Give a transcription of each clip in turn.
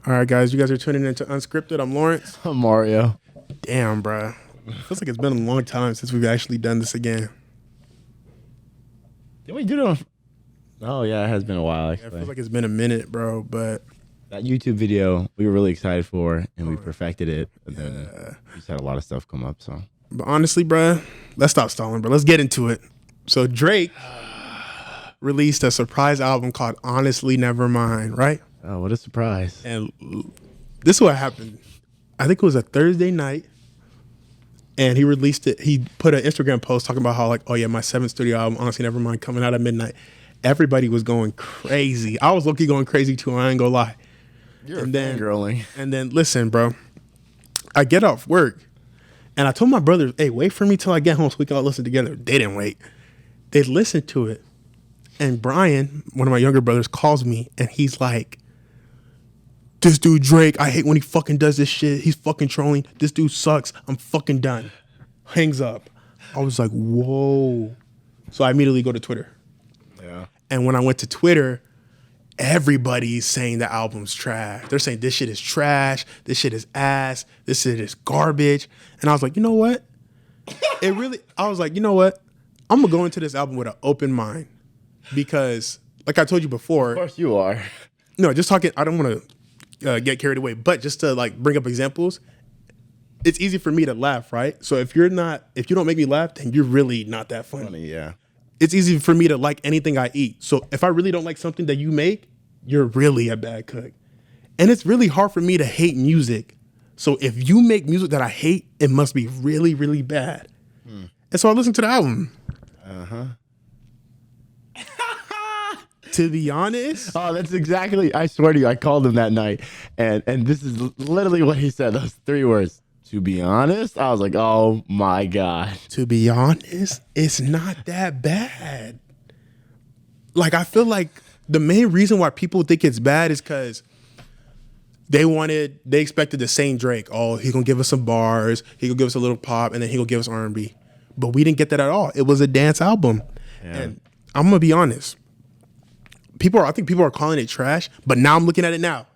All right, guys, you guys are tuning into Unscripted. I'm Lawrence. I'm Mario. Damn, bro. Feels like it's been a long time since we've actually done this again. Did we do it on... Oh, yeah, it has been a while, Yeah, actually. it feels like it's been a minute, bro, but... That YouTube video, we were really excited for, and we perfected it. And then we just had a lot of stuff come up, so... But honestly, bro, let's stop stalling, bro. Let's get into it. So Drake released a surprise album called Honestly Nevermind, right? Oh, what a surprise. And this is what happened. I think it was a Thursday night, and he released it. He put an Instagram post talking about how, like, oh yeah, my 7th studio album, Honestly Nevermind, coming out at midnight. Everybody was going crazy. I was low-key going crazy too, I ain't gonna lie. You're fangirling. And then, listen, bro, I get off work, and I told my brothers, hey, wait for me till I get home so we can all listen together. They didn't wait. They listened to it. And Brian, one of my younger brothers, calls me, and he's like, this dude Drake, I hate when he fucking does this shit. He's fucking trolling. This dude sucks. I'm fucking done. Hangs up. I was like, whoa. So I immediately go to Twitter. Yeah. And when I went to Twitter, everybody's saying the album's trash. They're saying this shit is trash. This shit is ass. This shit is garbage. And I was like, you know what? I was like, you know what? I'm going to go into this album with an open mind because, like I told you before. Of course you are. No, just talking. I don't want to get carried away, but just to like bring up examples, it's easy for me to laugh, right? So if you don't make me laugh, then you're really not that funny. Yeah. It's easy for me to like anything I eat. So if I really don't like something that you make, you're really a bad cook. And it's really hard for me to hate music. So if you make music that I hate, it must be really, really bad. And so I listened to the album. To be honest, Oh, that's exactly... I swear to you, I called him that night. And this is literally what he said. Those 3 words. To be honest, I was like, oh my God. to be honest, it's not that bad. Like, I feel like the main reason why people think it's bad is because they expected the same Drake. Oh, he gonna give us some bars, he gonna give us a little pop, and then he gonna give us R&B. But we didn't get that at all. It was a dance album. Yeah. And I'm gonna be honest. I think people are calling it trash, but now I'm looking at it now.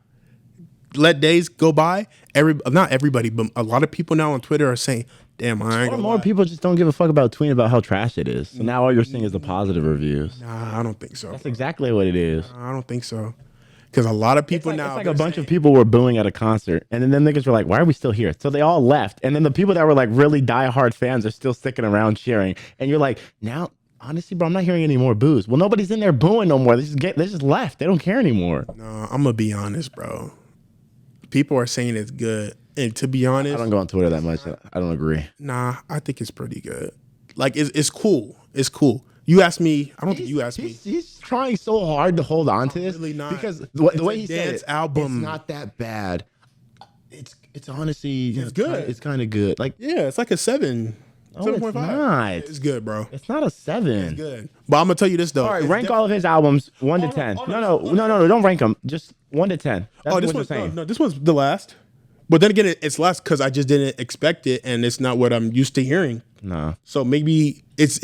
Let days go by. Not everybody, but a lot of people now on Twitter are saying, damn, I ain't gonna More lie. people just don't give a fuck about tweeting about how trash it is. So now all you're seeing is the positive reviews. Nah, I don't think so. That's exactly what it is. I don't think so. Because a lot of people now. It's like a bunch of people were booing at a concert, and then them niggas were like, why are we still here? So they all left. And then the people that were like really diehard fans are still sticking around cheering. And you're like, now, honestly, bro, I'm not hearing any more boos. Well, nobody's in there booing no more. They just left. They don't care anymore. No, I'm going to be honest, bro. People are saying it's good. And to be honest, I don't go on Twitter that much. I don't agree. nah, I think it's pretty good. Like, it's cool. It's cool. You asked me. I don't think you asked me. He's trying so hard to hold on to this. Really not. Because the It's way a he said dance it, album. it's not that bad. It's honestly... It's good. It's kind of good. Like, Yeah, it's like a 7. No, it's 7.5. not. It's good, bro. it's not a 7. Good. But I'm going to tell you this, though. All right, It's rank all of his albums 1 to 10. No, don't rank them. Just 1 to 10. That's Oh, this what one's you're saying. no, this one's the last. But then again, it's last because I just didn't expect it, and it's not what I'm used to hearing. No. So maybe it's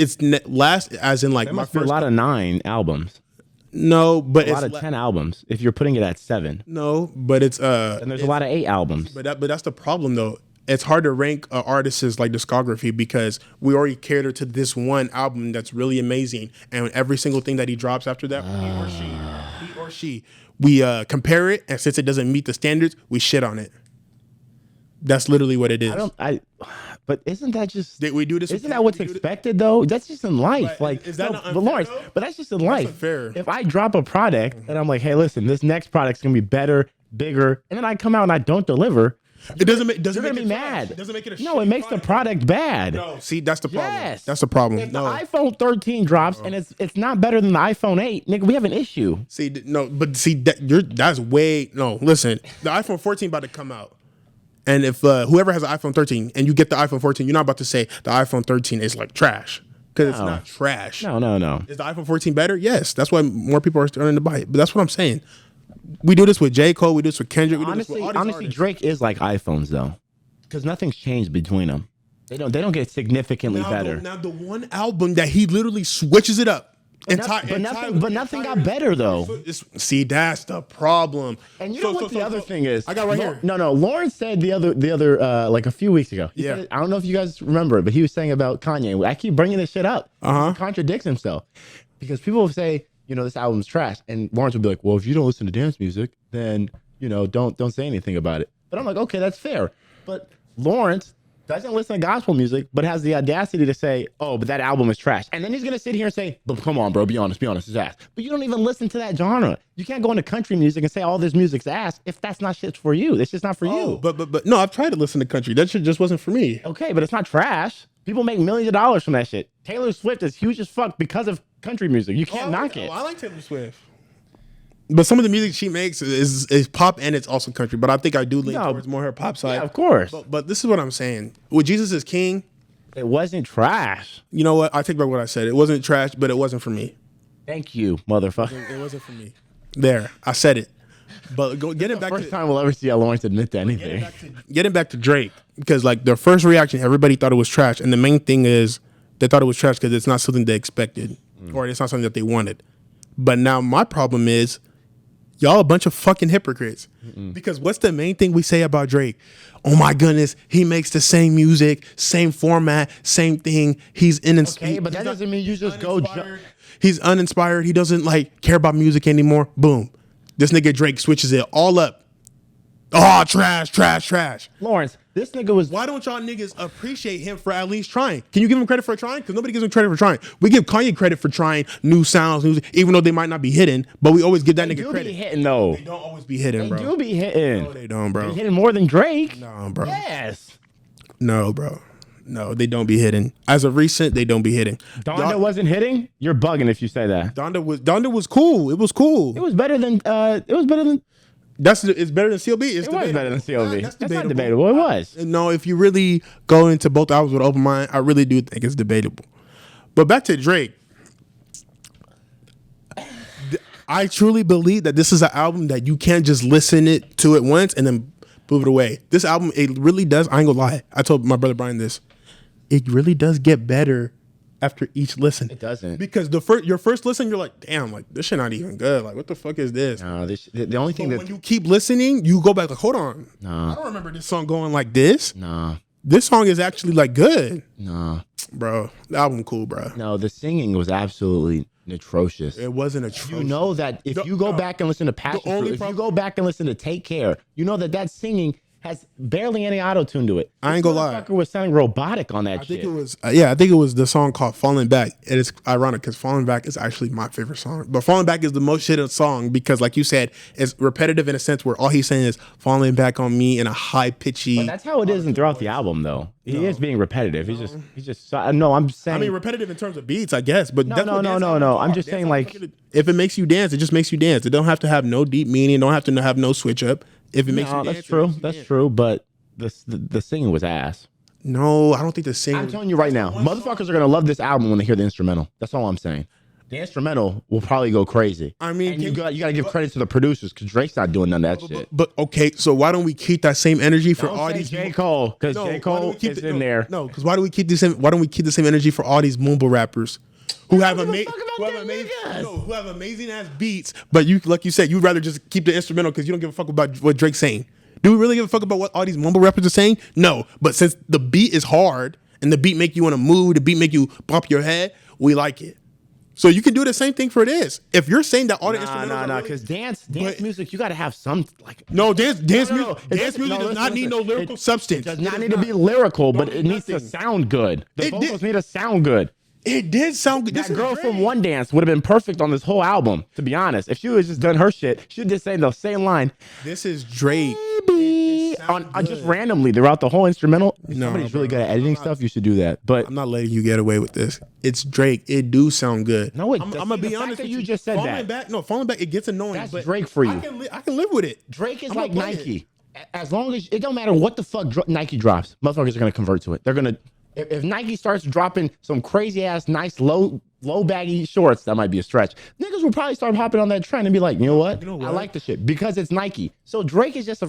last, as in like There my must be a first. lot of 9 albums. No, but A it's lot of 10 albums. If you're putting it at 7. no, but it's And there's a lot of 8 albums. But that's the problem though. It's hard to rank artists' like discography because we already cater to this one album that's really amazing, and every single thing that he drops after that, he or she, we compare it, and since it doesn't meet the standards, we shit on it. That's literally what it is. But isn't that just... Did we do this? Isn't that what's expected though? That's just in life. But Like, is that no, not but unfair, Lawrence, though? but that's just in life. unfair. If I drop a product and I'm like, hey, listen, this next product's gonna be better, bigger, and then I come out and I don't deliver, It doesn't make. you're gonna make be it trash. mad. It doesn't make it a. No, it shitty makes the product. product bad. No, see, that's the problem. Yes. That's the problem. If No, the iPhone 13 drops and it's not better than the iPhone 8, nigga, we have an issue. see, no, but see, that's way no. Listen, the iPhone 14 about to come out, and if whoever has an iPhone 13 and you get the iPhone 14, you're not about to say the iPhone 13 is like trash because it's No. not trash. No. Is the iPhone 14 better? Yes, that's why more people are starting to buy it. But that's what I'm saying. We do this with J. Cole. We do this with Kendrick. We do this with all these Honestly, artists. Drake is like iPhones though, because nothing's changed between them. They don't get significantly better. Now the one album that he literally switches it up. But nothing got better though. See, that's the problem. And you know what the other thing is? I got right here. No. Lawrence said the other like a few weeks ago. He Yeah. said, I don't know if you guys remember it, but he was saying about Kanye. I keep bringing this shit up. Uh-huh. He contradicts himself because people will say, this album's trash, and Lawrence will be like, well, if you don't listen to dance music, then don't say anything about it. But I'm like, okay, that's fair. But Lawrence doesn't listen to gospel music, but has the audacity to say, oh, but that album is trash. And then he's going to sit here and say, but come on, bro, be honest, it's ass. But you don't even listen to that genre. You can't go into country music and say all this music's ass if that's not shit for you. It's just not for you. But no, I've tried to listen to country. That shit just wasn't for me. Okay, but it's not trash. People make millions of dollars from that shit. Taylor Swift is huge as fuck because of country music. You can't knock it. I like Taylor Swift. But some of the music she makes is pop and it's also country. But I think I do lean towards more her pop side. Yeah, of course. But this is what I'm saying. With Jesus is King, it wasn't trash. You know what? I take back what I said. It wasn't trash, but it wasn't for me. Thank you, motherfucker. It wasn't for me. There, I said it. But getting back first time we'll ever see Lawrence admit to anything. Getting back to Drake, because like their first reaction, everybody thought it was trash, and the main thing is they thought it was trash because it's not something they expected, or it's not something that they wanted. But now my problem is, y'all a bunch of fucking hypocrites. Because what's the main thing we say about Drake? Oh my goodness, he makes the same music, same format, same thing. He's uninspired. Okay, but that doesn't mean you just go. He's uninspired. He doesn't like care about music anymore. Boom. This nigga Drake switches it all up. Oh, trash. Lawrence, this nigga was. Why don't y'all niggas appreciate him for at least trying? Can you give him credit for trying? Because nobody gives him credit for trying. We give Kanye credit for trying new sounds, even though they might not be hidden, but we always give that nigga credit. They be hitting though. They don't always be hitting, bro. They do be hitting. No, they don't, bro. They hitting more than Drake. No, bro. Yes. No, bro. No, they don't be hitting. As of recent, they don't be hitting. Donda wasn't hitting? You're bugging if you say that. Donda was cool. It was cool. It was better than it's better than CLB. It was better than CLB. That's not debatable. It was. No, if you really go into both albums with an open mind, I really do think it's debatable. But back to Drake. I truly believe that this is an album that you can't just listen to it once and then move it away. This album, it really does. I ain't gonna lie. I told my brother Brian this. It really does get better after each listen. It doesn't. Because your first listen, you're like, damn, like this shit not even good. Like, what the fuck is this? No, the only thing when you keep listening, you go back like, hold on. No. I don't remember this song going like this. No. This song is actually like good. No. Bro, the album cool, bro. No, the singing was absolutely atrocious. It wasn't atrocious. You know that if you go back and listen to Passion Fruit, if you go back and listen to Take Care, you know that singing has barely any auto-tune to it. I ain't gonna lie. It was sounding robotic on that shit. I think it was, I think it was the song called Falling Back. And it's ironic because Falling Back is actually my favorite song. But Falling Back is the most shitted song because, like you said, it's repetitive in a sense where all he's saying is falling back on me in a high pitchy. But that's how it is throughout the album, though. He is being repetitive. He's just. No, I'm saying. I mean, repetitive in terms of beats, I guess. But no. I'm just saying, like, if it makes you dance, it just makes you dance. It don't have to have no deep meaning. It don't have to have no switch up. If it makes you dance, that's true. That's true. But the singing was ass. No, I don't think the singing. I'm telling you right now, motherfuckers are gonna love this album when they hear the instrumental. That's all I'm saying. The instrumental will probably go crazy. I mean, and you got to give credit to the producers because Drake's not doing none of that shit. But okay, so why don't we keep that same energy for all these J. Cole? Because J. Cole is in there. No, because why don't we keep the same? Why don't we keep the same energy for all these mumble rappers who have amazing ass beats? But you, like you said, you'd rather just keep the instrumental because you don't give a fuck about what Drake's saying. Do we really give a fuck about what all these mumble rappers are saying? No. But since the beat is hard and the beat make you in a mood, the beat make you bump your head, we like it. So you can do the same thing for this. If you're saying that all the instrumentals, no, because dance music, you got to have some like. No, dance music does not need no lyrical substance. It does not need to be lyrical, but it needs to sound good. The vocals need to sound good. It did sound good. That girl from One Dance would have been perfect on this whole album, to be honest. If she would have just done her shit, she would just say the same line. This is Drake. Baby. On just randomly throughout the whole instrumental. If somebody's really good at editing stuff, you should do that. But I'm not letting you get away with this. It's Drake. It do sound good. No, I'm gonna be honest with you. Just said Falling back, it gets annoying. That's Drake for you. I can live with it. Drake is like Nike. As long as it don't matter what the fuck Nike drops, motherfuckers are gonna convert to it. They're gonna. If Nike starts dropping some crazy ass, nice, low baggy shorts, that might be a stretch. Niggas will probably start hopping on that trend and be like, you know what? I like the shit because it's Nike. So Drake is just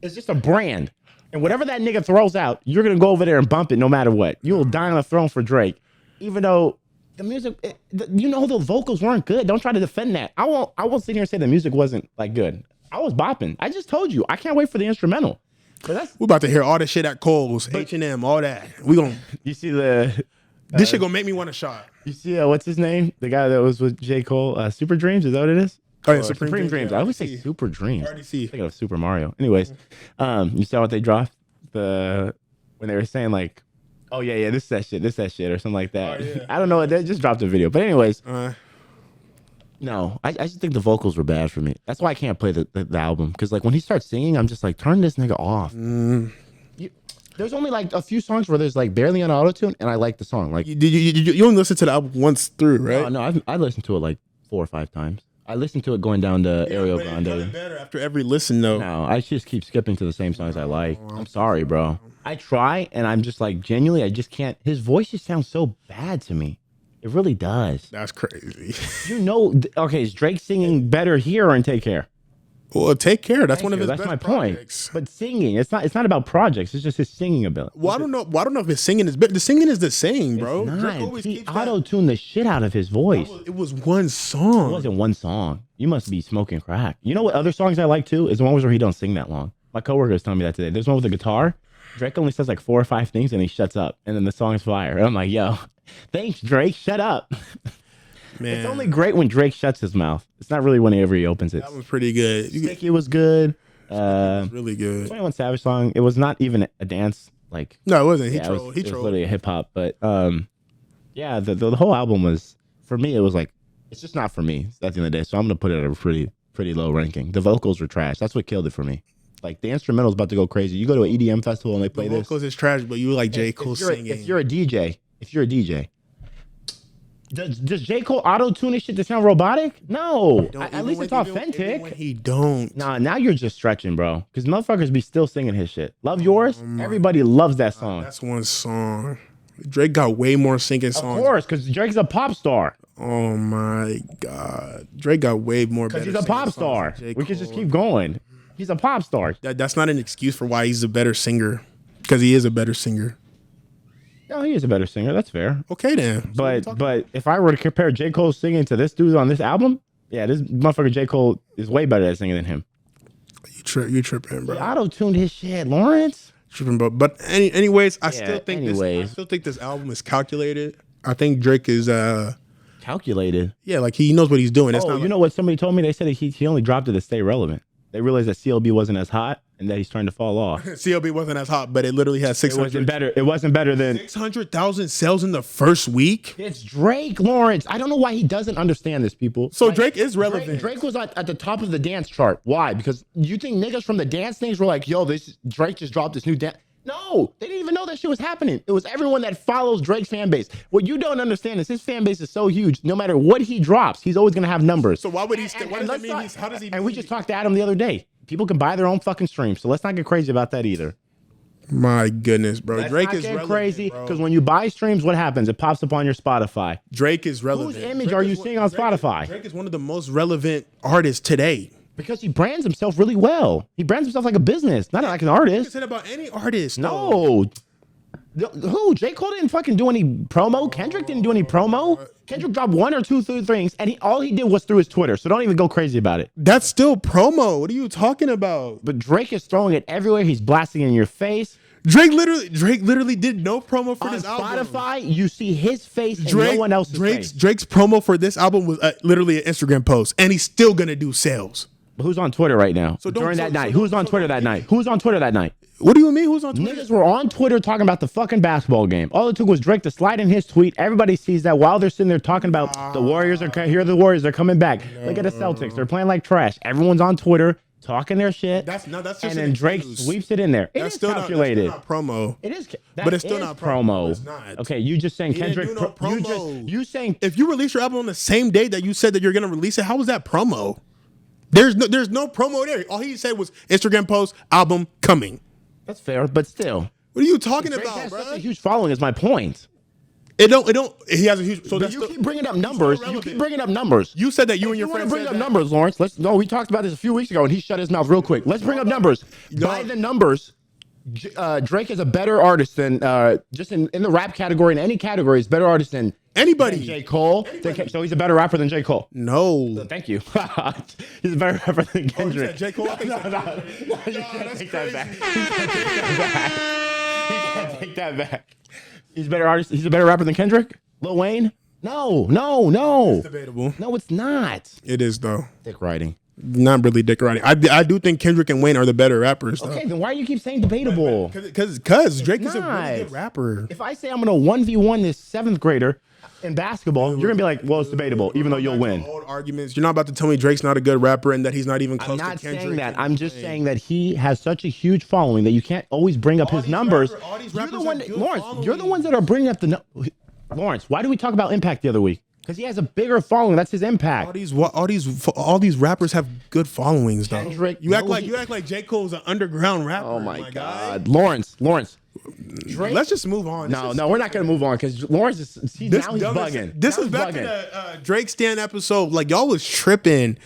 it's just a brand. And whatever that nigga throws out, you're going to go over there and bump it no matter what. You will die on the throne for Drake. Even though The music, the vocals weren't good. Don't try to defend that. I won't sit here and say the music wasn't like good. I was bopping. I just told you. I can't wait for the instrumental. But that's We about to hear all the shit at Kohl's, H&M, all that. We gonna you see the this shit gonna make me want a shot. you see what's his name? The guy that was with J. Cole, Super Dreams. Is that what it is? Oh yeah, Or Supreme Dreams. yeah, I always say RDC. Super Dreams. RDC. Thinking of Super Mario. Anyways, you saw what they dropped when they were saying like, oh yeah, this is that shit, or something like that. Oh, yeah. I don't know. They just dropped a video. But anyways, Uh, no, I just think the vocals were bad for me. That's why I can't play the album, because like when he starts singing, I'm just like, turn this nigga off. There's only like a few songs where there's like barely an auto tune, and I like the song. Like, you only listen to the album once through, right? no, I listened to it like 4 or 5 times. I listened to it going down to Ariel But it does Grande. better after every listen, though. No, I just keep skipping to the same songs I like. I'm sorry, bro. I try, and I'm just like, genuinely, I just can't. His voice just sounds so bad to me. It really does. That's crazy. Okay, is Drake singing better here or in Take Care? Well, Take Care. That's one of his That's best my projects. point. But singing, it's not about projects. It's just his singing ability. Well, I don't know. Well, I don't know if his singing is better. The singing is the same, bro. It's Drake not. always He keeps that. auto-tuned the shit out of his voice. It was one It song. wasn't one song. You must be smoking crack. You know what other songs I like too? Is the ones where he don't sing that long. My coworker was telling me that today. There's one with the guitar. Drake only says like 4 or 5 things and he shuts up. And then the song's fire. And I'm like, yo, thanks, Drake. Shut up. Man, It's only great when Drake shuts his mouth. It's not really whenever he opens it. that was pretty good. Sticky was good. Really good. 21 Savage song. It was not even a dance. Like, No, it wasn't. He yeah, trolled. He it was trolled. literally a hip hop. But yeah, the whole album was, for me, it was like, it's just not for me at the end of the day. So I'm gonna put it at a pretty low ranking. The vocals were trash. That's what killed it for me. Like the instrumental's about to go crazy. You go to an EDM festival and they play The this. vocals is trash, but you like J. Cole singing. If you're a DJ, does J. Cole auto tune his shit to sound robotic? No, at least it's authentic. Even when he don't. Nah, now you're just stretching, bro. Because motherfuckers be still singing his shit. Love Yours. Everybody loves that song. That's one song. Drake got way more singing Of songs. course, because Drake's a pop star. Oh my God. Drake got way more better Because he's a singing pop songs star. than J. We can just Cole. keep going. He's a pop star. That's not an excuse for why he's a better singer. Because he is a better singer. No, he is a better singer. That's fair. Okay then. But if I were to compare J. Cole's singing to this dude on this album, yeah, this motherfucker J. Cole is way better at singing than him. You tripping, bro. He auto-tuned his shit, Lawrence. Tripping, bro. But anyways, I Yeah, still think anyways. this album is calculated. I think Drake is Calculated. like he knows what he's doing. It's Oh, not you like, know what somebody told me? They said he only dropped it to stay relevant. They realized that CLB wasn't as hot and that he's trying to fall off. CLB wasn't as hot, but it literally had It wasn't better. It wasn't better than 600,000 sales in the first week. it's Drake, Lawrence. I don't know why he doesn't understand this, people. So Drake is relevant. Drake was at the top of the dance chart. Why? Because you think niggas from the dance things were like, yo, this Drake just dropped this new dance. No, they didn't even know that shit was happening. It was everyone that follows Drake's fan base. What you don't understand is his fan base is so huge. No matter what he drops, he's always gonna have numbers. So why would he? What does let's that mean? not- How does he? And we just talked to Adam the other day. People can buy their own fucking stream, so let's not get crazy about that either. My goodness, bro. Let's Drake not is get relevant, crazy bro. because when you buy streams, what happens? It pops up on your Spotify. Drake is relevant. Whose image Drake are is you one- seeing on Drake is- Spotify? Drake is one of the most relevant artists today. Because he brands himself really well. He brands himself like a business, not like an You artist. said about any artist. though. No. Who? J. Cole didn't fucking do any promo. Kendrick didn't do any promo. Kendrick dropped 1 or 2 things, and all he did was through his Twitter. So don't even go crazy about it. That's still promo. What are you talking about? But Drake is throwing it everywhere. He's blasting it in your face. Drake literally did no promo for On this album. Spotify, you see his face and no one else's face. Drake's promo for this album was literally an Instagram post, and he's still gonna do sales. But who's on Twitter right now? So don't- During so- that so night, don't- who's on so Twitter don't that give night? Who was on Twitter that night? What do you mean? Who's on Twitter? Niggas were on Twitter talking about the fucking basketball game. All it took was Drake to slide in his tweet. Everybody sees that while they're sitting there talking about the Warriors are here. The Warriors are coming back. Look at the Celtics. They're playing like trash. Everyone's on Twitter talking their shit. That's just and an then Drake excuse. sweeps it in there. It That's is still calculated. Not promo. It is, But it's still is not promo. It's not. Okay, you just saying He didn't Kendrick. do no promo. You saying If you release your album on the same day that you said that you're gonna release it, how was that promo? There's no promo there. All he said was Instagram post, album coming. that's fair, but still, What are you talking Drake about, has bro? such a huge following. Is my point. It don't. He has a huge. So But that's you still- keep bringing up he's numbers. still You relevant. keep bringing up numbers. You said that you and You your want to friends bring said up that. numbers, Lawrence? We talked about this a few weeks ago, and he shut his mouth real quick. Let's bring up numbers. By the numbers, Drake is a better artist than just in the rap category, in any category, is a better artist than Anybody. J. Cole. So he's a better rapper than J. Cole. No. Thank you. He's a better rapper than Oh, you Kendrick. said J. Cole? I think No, so. you can't take that back. You can't take that back. He's a better artist. He's a better rapper than Kendrick? Lil Wayne? No. Debatable. No, it's not. It is, though. Dick riding. Not really dick riding. I do think Kendrick and Wayne are the better rappers, though. Okay, then why do you keep saying debatable? Because Drake is a really not. good rapper. If I say I'm gonna 1v1 this 7th grader in basketball, you're gonna be like, well, it's debatable, even though you'll win. Old arguments. You're not about to tell me Drake's not a good rapper and that he's not even close I'm to not Kendrick. saying that. I'm just saying that he has such a huge following that you can't always bring up his numbers. all these You're the rappers one, have good Lawrence. You're the followings. ones that are bringing up the. Lawrence, why did we talk about impact the other week? Because he has a bigger following. That's his impact. All these rappers have good followings, though. Kendrick, you act like J. Cole's an underground rapper. Oh my guy. God, Lawrence. Drake. Let's just move on. No, we're not gonna move on because Lawrence is now he's bugging. This Now is he's back bugging. to the Drake Stan episode. Like y'all was tripping.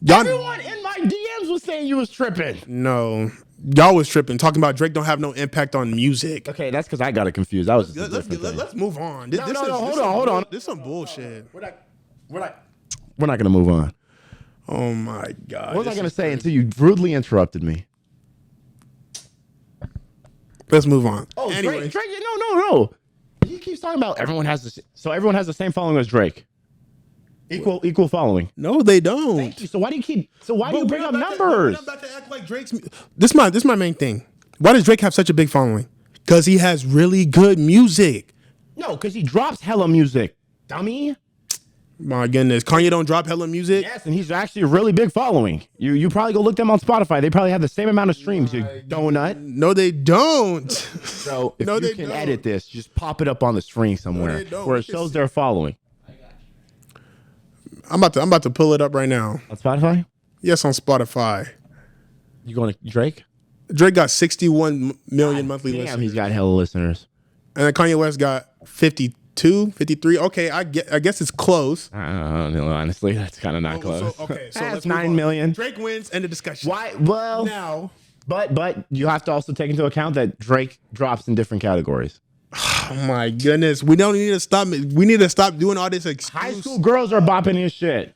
Y'all Everyone in my DMs was saying you was tripping. no, y'all was tripping. Talking about Drake don't have no impact on music. Okay, that's because I got it confused. That was just a Let's different thing. let's move on. No, hold on. This is some bullshit. We're not gonna move on. Oh my God. What was I gonna say until you rudely interrupted me? Let's move on. Oh, anyway, Drake, no. He keeps talking about everyone has the same following as Drake. Equal following. no, they don't. Thank you. So why do you bring up We're numbers? not about to act like Drake's. This is my main thing. Why does Drake have such a big following? Because he has really good music. No, because he drops hella music, dummy. My goodness, Kanye don't drop hella music. Yes, and he's actually a really big following. You probably go look them on Spotify. They probably have the same amount of streams. You donut. No, they don't. So if No, you they can don't. edit this, just pop it up on the screen somewhere they don't. where it We can shows see- their following. I'm about to pull it up right now. On Spotify, Yes, on Spotify. you going to Drake? Drake got 61 million monthly Damn, listeners, he's got hella listeners. and then Kanye West got 52, 53. Okay, I guess it's close. I don't know, honestly, that's kind of not close. So That's let's move 9 on. million. Drake wins. End of discussion. Why? Well, Now? but you have to also take into account that Drake drops in different categories. Oh my goodness, we don't need to stop. We need to stop doing all this excuse. High school girls are bopping his shit.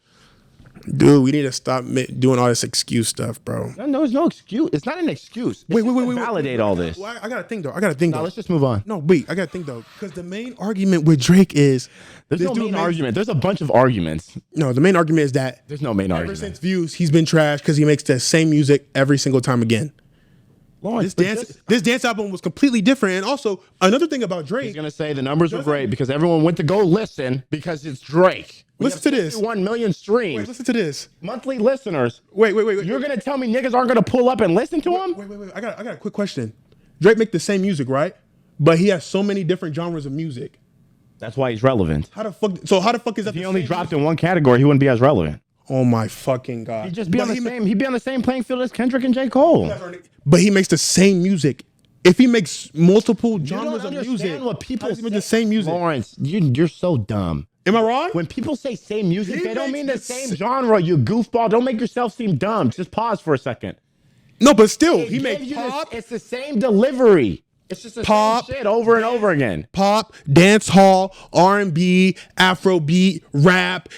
Dude, we need to stop doing all this excuse stuff, bro. No, there's no excuse. It's not an excuse. It's Wait. just to validate all this. Well, I got to think though. I got to think Now though. let's just move on. No, wait. I got to think though, because the main argument with Drake is There's this no dude main makes- argument. There's a bunch of arguments. No, the main argument is that There's no main ever argument. since Views, he's been trashed because he makes the same music every single time again. Lawrence, This dance album was completely different, and also another thing about he's Drake. gonna say the numbers were great because everyone went to go listen because it's Drake. Listen to this. 1 million streams, Wait, listen to this. monthly listeners. Wait. You're gonna tell me niggas aren't gonna pull up and listen to him? Wait. I got a quick question. Drake make the same music, right? But he has so many different genres of music. That's why he's relevant. How the fuck is that? If he the only same dropped music? in one category, he wouldn't be as relevant. Oh my fucking god! He'd just be But on the he ma- same. He'd be on the same playing field as Kendrick and J. Cole. But he makes the same music. If he makes multiple You genres don't of understand music, what people how does he make say. the same music? Lawrence, you're so dumb. Am I wrong? When people say same music, He they don't makes mean the the same s- genre. You goofball. Don't make yourself seem dumb. Just pause for a second. No, but still, It he gave makes you pop, it's the same delivery. It's just the Pop, same shit over and over again. dance hall, R&B, Afrobeat, rap.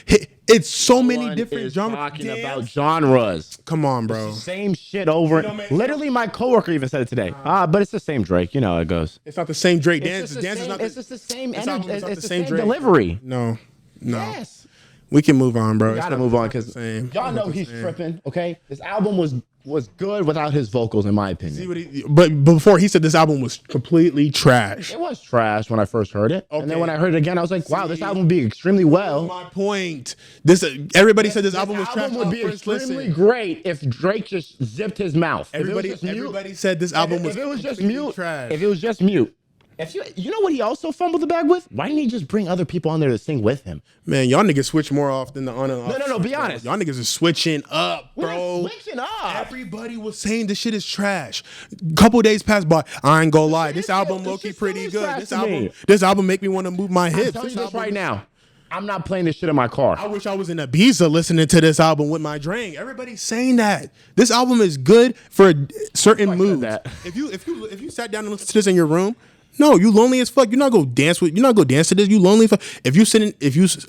It's so many One different is genres. talking Dance. about genres. Come on, bro. Same shit over. don't make- Literally, my coworker even said it today. But it's the same Drake. You know how it goes. It's not the same Drake. It's Dance just the is same. not. It's just the same this energy. album is not It's the the same same Drake. delivery. No. Yes. We can move on, bro. Gotta move on because same. y'all know he's tripping. Okay, this album was good without his vocals, in my opinion. But before he said this album was completely trash. It was trash when I first heard it, and then Okay. when I heard it again, I was like, "Wow, this album would be extremely well." My point. This everybody said this album was trash. would be on first extremely listen. great if Drake just zipped his mouth. If it was Everybody, just mute- everybody said this album was if it was just completely mute, trash. if it was just mute. If you know what he also fumbled the bag with? Why didn't he just bring other people on there to sing with him? Man, y'all niggas switch more off than the on and off. No, be bro. honest. Y'all niggas is switching up, We're bro. not switching up. Everybody was saying this shit is trash. Couple days passed by. I ain't gonna lie. This shit album still- low this key shit still pretty is good. trash This to album, me. this album make me want to move my I'm hips. telling you this album- right now. I'm not playing this shit in my car. I wish I was in Ibiza listening to this album with my drink. Everybody's saying that this album is good for certain said moods. that. If you sat down and listened to this in your room, No, you lonely as fuck. You're not go dance to this. You lonely as fuck. If you listen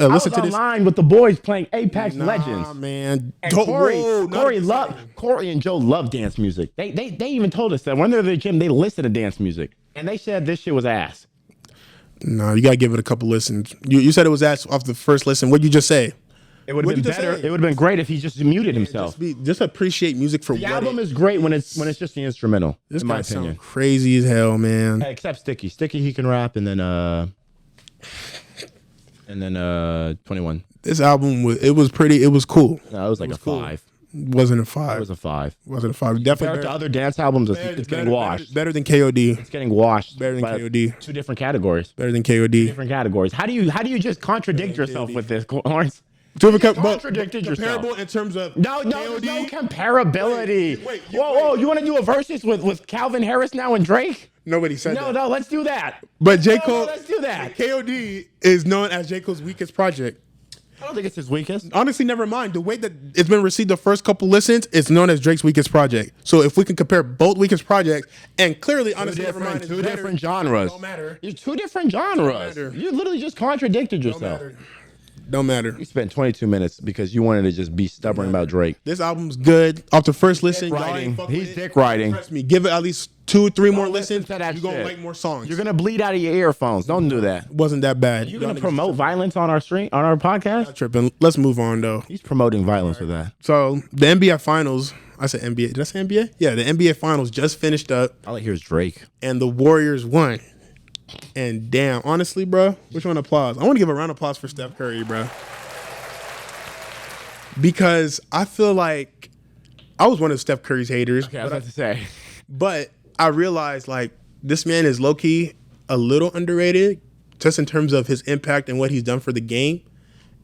I was to this, online with the boys playing Apex Legends. man. And Corey and Joe love dance music. They even told us that when they're at the gym, they listen to dance music. And they said this shit was ass. No, you gotta give it a couple listens. You said it was ass off the first listen. What'd you just say? It would have been better. It would have been great if he just muted himself. Just appreciate music for The what album is great when it's just the instrumental. This in my guy opinion. sound crazy as hell, man. Hey, except Sticky. Sticky he can rap, and then 21. This album was pretty. It was cool. No, it was like a cool. 5. Wasn't a 5. It was a 5. Wasn't a 5. Compared Definitely to other dance albums, it's getting washed. Better than KOD. It's getting washed. Better than by KOD. 2 different categories. Better than KOD. Different categories. How do you just contradict yourself with this, Lawrence? Contradicted yourself. Comparable in terms of No, there's no comparability. Whoa, you want to do a versus with Calvin Harris now and Drake? Nobody said that. No, let's do that. But J. Cole, let's do that. KOD is known as J. Cole's weakest project. I don't think it's his weakest. Honestly, never mind. The way that it's been received the first couple listens, it's known as Drake's weakest project. So if we can compare both weakest projects, and clearly, honestly, never mind. Two different genres. Don't matter. You're 2 different genres. You literally just contradicted yourself. Don't matter. You spent 22 minutes because you wanted to just be stubborn about Drake. This album's good. Off the first listen, He's dick riding. Trust me. Give it at least 2-3 more listens. to that You're gonna shit. like more songs. You're gonna bleed out of your earphones. Don't do that. Wasn't that bad. You're gonna promote violence on our stream, on our podcast. Tripping. Let's move on though. He's promoting violence with that. So the NBA Finals. I said NBA. Did I say NBA? Yeah, the NBA Finals just finished up, All I hear is Drake. and the Warriors won. And damn, honestly, bro, which one applause? I want to give a round of applause for Steph Curry, bro, because I feel like I was one of Steph Curry's haters. Okay, I was about to say. But I realized like this man is low key a little underrated, just in terms of his impact and what he's done for the game,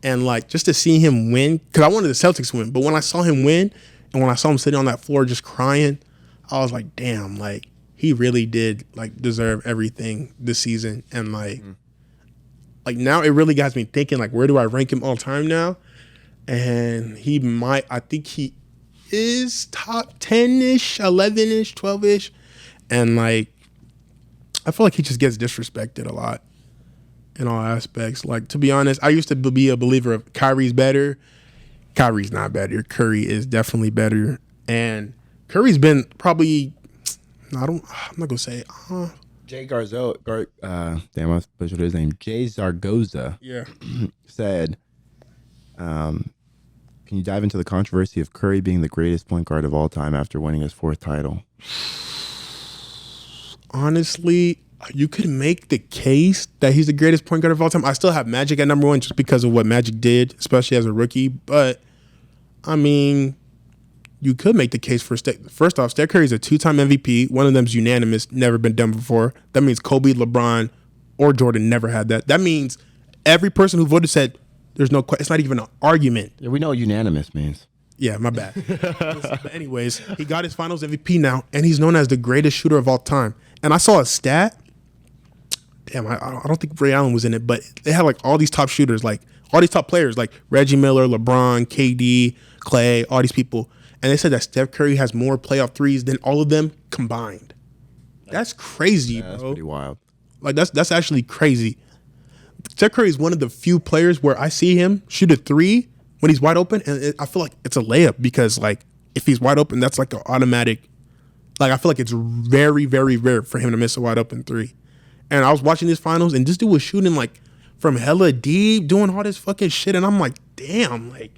and like just to see him win. Because I wanted the Celtics to win, but when I saw him win, and when I saw him sitting on that floor just crying, I was like, damn, like he really did like deserve everything this season, and like now it really got me thinking like where do I rank him all time now? And I think he is top 10-ish, 11-ish, 12-ish. And like, I feel like he just gets disrespected a lot in all aspects. Like, to be honest, I used to be a believer of Kyrie's better. Kyrie's not better. Curry is definitely better. And Curry's been probably, I'm not going to say, Jay Garzo, damn, I butchered his name. Jay Zargoza yeah. said, can you dive into the controversy of Curry being the greatest point guard of all time after winning his 4th title? Honestly, you could make the case that he's the greatest point guard of all time. I still have Magic at number 1 just because of what Magic did, especially as a rookie. But, I mean, you could make the case for first off, Steph Curry's a 2-time MVP. One of them's unanimous, never been done before. That means Kobe, LeBron, or Jordan never had that. That means every person who voted said there's no question. It's not even an argument. Yeah, we know what unanimous means. Yeah, my bad. But anyways, he got his finals MVP now, and he's known as the greatest shooter of all time. And I saw a stat. Damn, I don't think Ray Allen was in it, but they had like all these top shooters, like all these top players, like Reggie Miller, LeBron, KD, Clay, all these people. And they said that Steph Curry has more playoff threes than all of them combined. That's crazy, bro. That's pretty wild. Like that's actually crazy. Steph Curry is one of the few players where I see him shoot a 3 when he's wide open, and I feel like it's a layup because like if he's wide open, that's like an automatic. Like I feel like it's very, very rare for him to miss a wide open 3. And I was watching these finals, and this dude was shooting like from hella deep, doing all this fucking shit, and I'm like, damn, like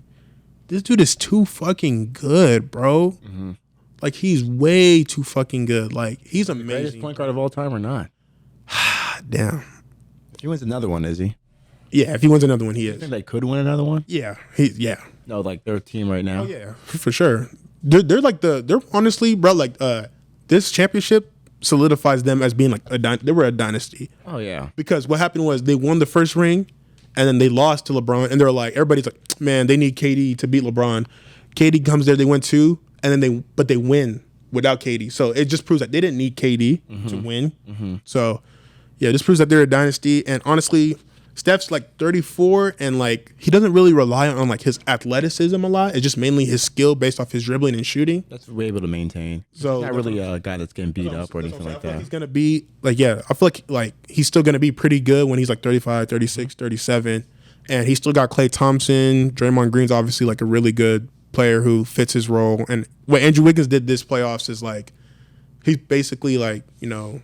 this dude is too fucking good, bro. Mm-hmm. Like he's way too fucking good. Like he's amazing. Greatest point guard of all time or not? Damn. He wins another one, is he? Yeah, if he wins another one, he You is. think they could win another one? Yeah, No, like their team right now. Oh yeah, for sure. They're like they're honestly, bro, like this championship solidifies them as being like they were a dynasty. Oh yeah. Because what happened was they won the first ring, and then they lost to LeBron, and they're like everybody's like, man, they need KD to beat LeBron. KD comes there, they win 2, and then they win without KD. So it just proves that they didn't need KD to win. Mm-hmm. So yeah, this proves that they're a dynasty. And honestly, Steph's like 34, and like he doesn't really rely on like his athleticism a lot. It's just mainly his skill based off his dribbling and shooting. That's what we're able to maintain. So He's not really a guy that's getting beat up or anything like I feel like that. he's gonna be like, yeah, I feel like he's still gonna be pretty good when he's like 35, 36, 37. And he's still got Klay Thompson. Draymond Green's obviously like a really good player who fits his role. And what Andrew Wiggins did this playoffs is like he's basically like, you know,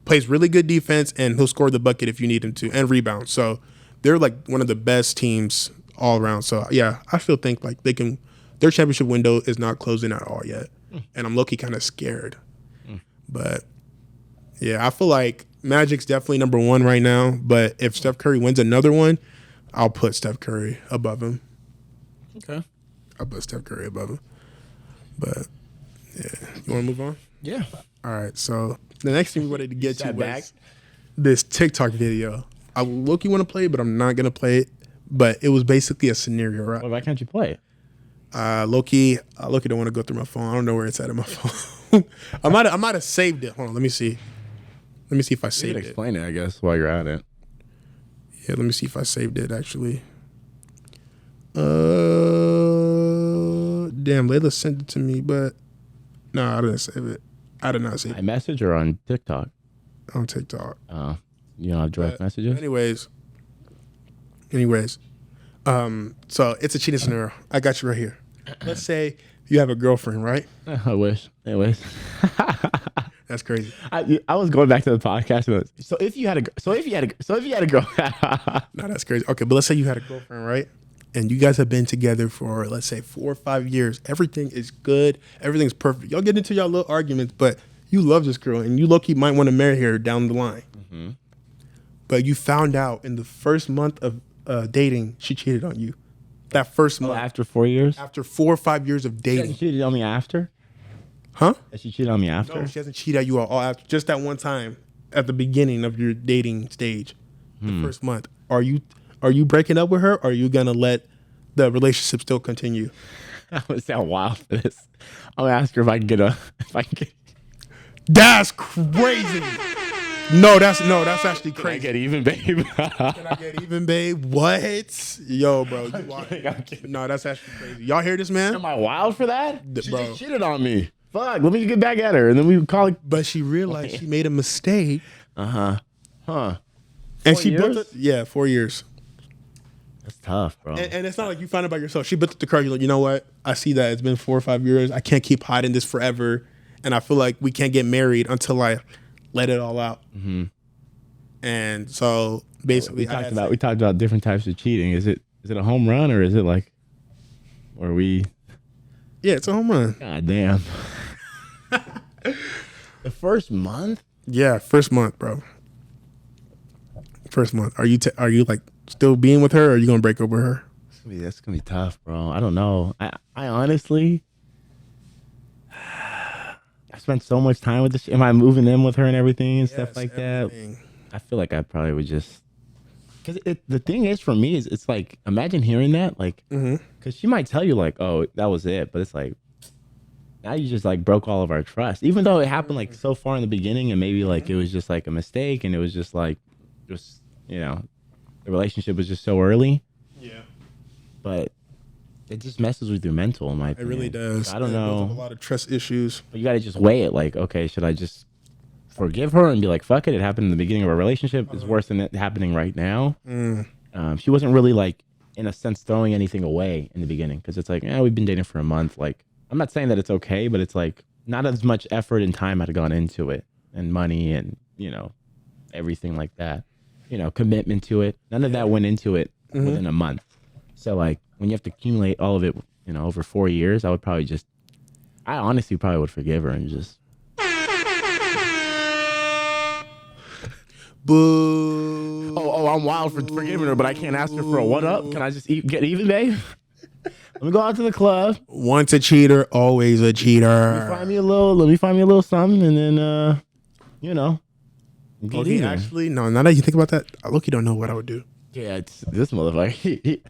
plays really good defense and he'll score the bucket if you need him to and rebound. So they're like one of the best teams all around. So yeah, I still think like they can. Their championship window is not closing at all yet, and I'm low-key kind of scared. But yeah, I feel like Magic's definitely number one right now. But if Steph Curry wins another one, I'll put Steph Curry above him. Okay. I'll put Steph Curry above him. But yeah, you want to move on? Yeah. All right. So the next thing we wanted to get to Sat was back. this TikTok video. I low-key want to play it, but I'm not gonna play it. But it was basically a scenario, right? Well, why can't you play it? Low-key don't want to go through my phone. I don't know where it's at in my phone. I might have saved it. Hold on, let me see. Let me see if I You saved could it. explain it, I guess, while you're at it. Yeah, let me see if I saved it actually. Damn, Layla sent it to me, but no, I didn't save it. I did not save it iMessage or on TikTok? on TikTok. You don't have direct messages? Anyways, so it's a cheating scenario. I got you right here. Let's say you have a girlfriend, right? I wish. Anyways. That's crazy. I was going back to the podcast. And so if you had a girl, No, that's crazy. Okay, but let's say you had a girlfriend, right? And you guys have been together for, let's say, 4 or 5 years. Everything is good. Everything's perfect. Y'all get into y'all little arguments, but you love this girl, and you low-key might want to marry her down the line. Mm-hmm. But you found out in the first month of dating, she cheated on you. That first month. after 4 years, After 4 or 5 years of she dating. cheated on me after. Huh? She cheated on me after. No, she hasn't cheated at you all after. Just that one time at the beginning of your dating stage, the first month. Are you breaking up with her, or are you going to let the relationship still continue? I would sound wild for this. I'll ask her if I can get. That's crazy. No, that's actually Can I crazy. get even, babe? Can I get even, babe? What? Yo, bro. I'm kidding. No, that's actually crazy. Y'all hear this, man? Am I wild for that? She bro. just cheated on me. Fuck. Let me get back at her, and then we would call it. But she realized she made a mistake, Huh. and 4 she built years? it. Yeah, 4 years. That's tough, bro. And it's not like you found it by yourself. She built up the car. You're like, you know what? I see that it's been 4 or 5 years. I can't keep hiding this forever, and I feel like we can't get married until I let it all out. Mm-hmm. And so basically, we talked about different types of cheating. Is it a home run, or is it like, or we? Yeah, it's a home run. God damn. The first month? Yeah, first month, bro. First month. Are you like still being with her, or are you gonna break up with her? That's gonna be tough, bro. I don't know. I honestly, I spent so much time with this. Am I moving in with her and everything and stuff like everything. that? I feel like I probably would just. Because the thing is, for me, is it's like, imagine hearing that, like, because she might tell you like, oh, that was it, but it's like, now you just like broke all of our trust, even though it happened like so far in the beginning, and maybe like it was just like a mistake, and it was just like, the relationship was just so early. Yeah, But it just messes with your mental, in my it opinion. really does. I don't It builds up know. a lot of trust issues. But you got to just weigh it. Like, okay, should I just forgive her and be like, fuck it? It happened in the beginning of our relationship. It's worse than it happening right now. She wasn't really like, in a sense, throwing anything away in the beginning, because it's like, we've been dating for a month. Like, I'm not saying that it's okay, but it's like not as much effort and time had gone into it, and money, and everything like that. Commitment to it. None of that went into it within a month. So like, when you have to accumulate all of it, over 4 years, I honestly probably would forgive her and just. Boo. Oh, I'm wild for forgiving her, but I can't ask her for a what up. Can I just get even, babe? Let me go out to the club. Once a cheater, always a cheater. Let me find me a little something, and then get Okay, even. actually, no. Now that you think about that, I look, you don't know what I would do. Yeah, it's this motherfucker.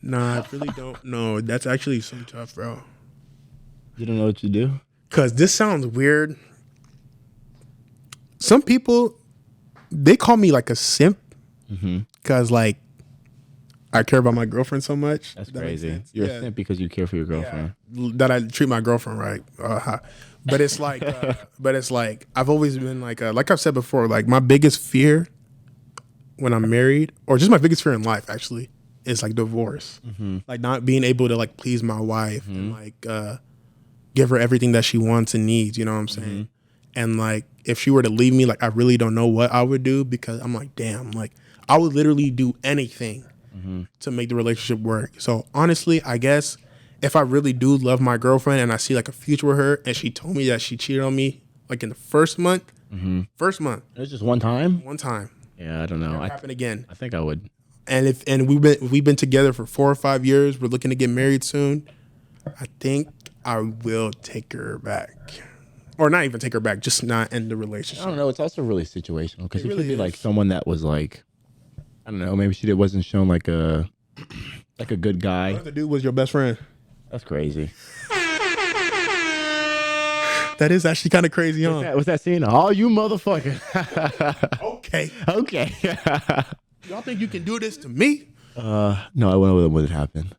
Nah, I really don't know. That's actually so tough, bro. You don't know what you do? Cause this sounds weird. Some people they call me like a simp because like I care about my girlfriend so much. That's That makes crazy. sense. You're Yeah. a simp because you care for your girlfriend. That I treat my girlfriend right. But it's like, I've always been like I've said before, like my biggest fear when I'm married, or just my biggest fear in life, actually, is like divorce. Like not being able to like please my wife and like give her everything that she wants and needs. You know what I'm saying? And like if she were to leave me, like I really don't know what I would do because I'm like, damn, like I would literally do anything to make the relationship work. So honestly, I guess if I really do love my girlfriend and I see like a future with her and she told me that she cheated on me like in the first month, It was just one time. one time, Yeah, I don't know. it happened again. I think I would. And we've been together for 4 or 5 years. We're looking to get married soon. I think I will take her back. Or not even take her back, just not end the I relationship. don't know. It's also really situational because it really could be like is. someone that was like, I don't know. Maybe she wasn't shown like a good guy. What if the dude was your best friend? That's crazy. That is actually kind of crazy, huh? What's that scene? Oh, you motherfucker. Okay. Okay. Y'all think you can do this to me? No, I wonder what would happen.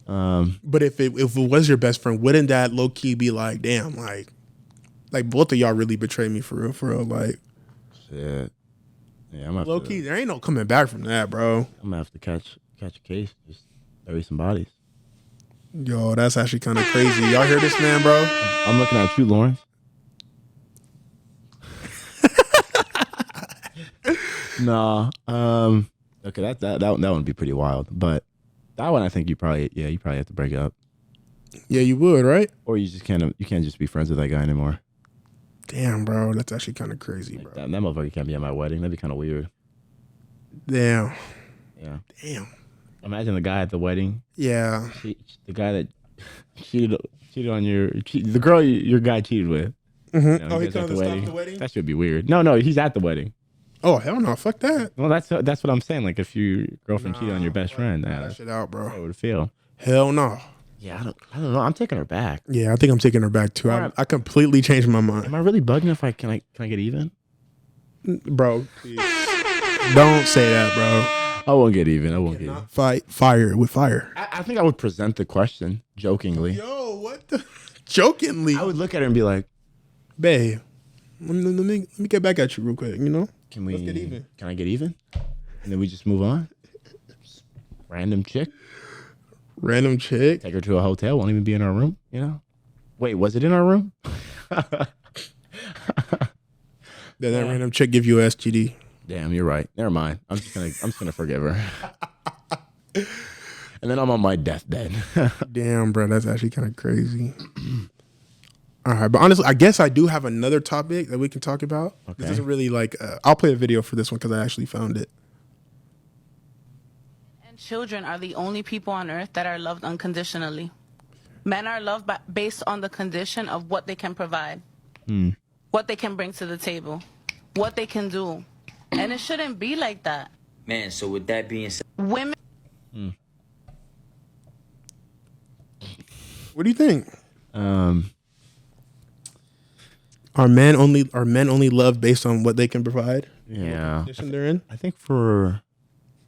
But if it was your best friend, wouldn't that low key be like, damn, like both of y'all really betrayed me for real? Like Shit. Yeah, I'm gonna low have to, key, there ain't no coming back from that, bro. I'm gonna have to catch a case. Just bury some bodies. Yo, that's actually kind of crazy. Y'all hear this, man, bro? I'm looking at you, Lawrence. Nah. Okay, that one would be pretty wild. But that one, I think you probably have to break up, Yeah, you would, right? or you can't just be friends with that guy anymore. Damn, bro, that's actually kind of crazy, bro. That motherfucker can't be at my wedding. That'd be kind of weird. Damn, Yeah. damn. Imagine the guy at the wedding, Yeah, the guy that cheated on the girl your guy cheated with. You know, Oh, he guys at comes to stop the wedding? That should be weird. No, he's at the wedding. Oh hell no, fuck that. Well, that's what I'm saying. Like, if your girlfriend cheated on your best friend, That that's shit out, how bro. it would feel. Hell no. Yeah, I don't know. I'm taking her back. Yeah, I think I'm taking her back too. I completely changed my mind, Am I really bugging if can I get even? bro. Please. Don't say that, bro. I won't get even. I won't get even. Fight fire with fire. I think I would present the question jokingly. Yo, what the? Jokingly, I would look at her and be like, babe. Let me get back at you real quick. You know, "Can we? Let's get even. Can I get even?" And then we just move on. Random chick, random chick. take her to a hotel. Won't even be in our room. You know? Wait, was it in our room? Then that random chick give you a STD. Damn, you're right. Never mind. I'm just gonna forgive her. And then I'm on my deathbed. Damn, bro, that's actually kind of crazy. All right, but honestly, I guess I do have another topic that we can talk about. This Okay. isn't really like I'll play a video for this one because I actually found it. And children are the only people on earth that are loved unconditionally. Men are loved based on the condition of what they can provide, what they can bring to the table, what they can do. And it shouldn't be like that. Man, so with that being said, Women What do you think? Um, Are men only loved based on what they can provide? yeah. Condition they're in. I think for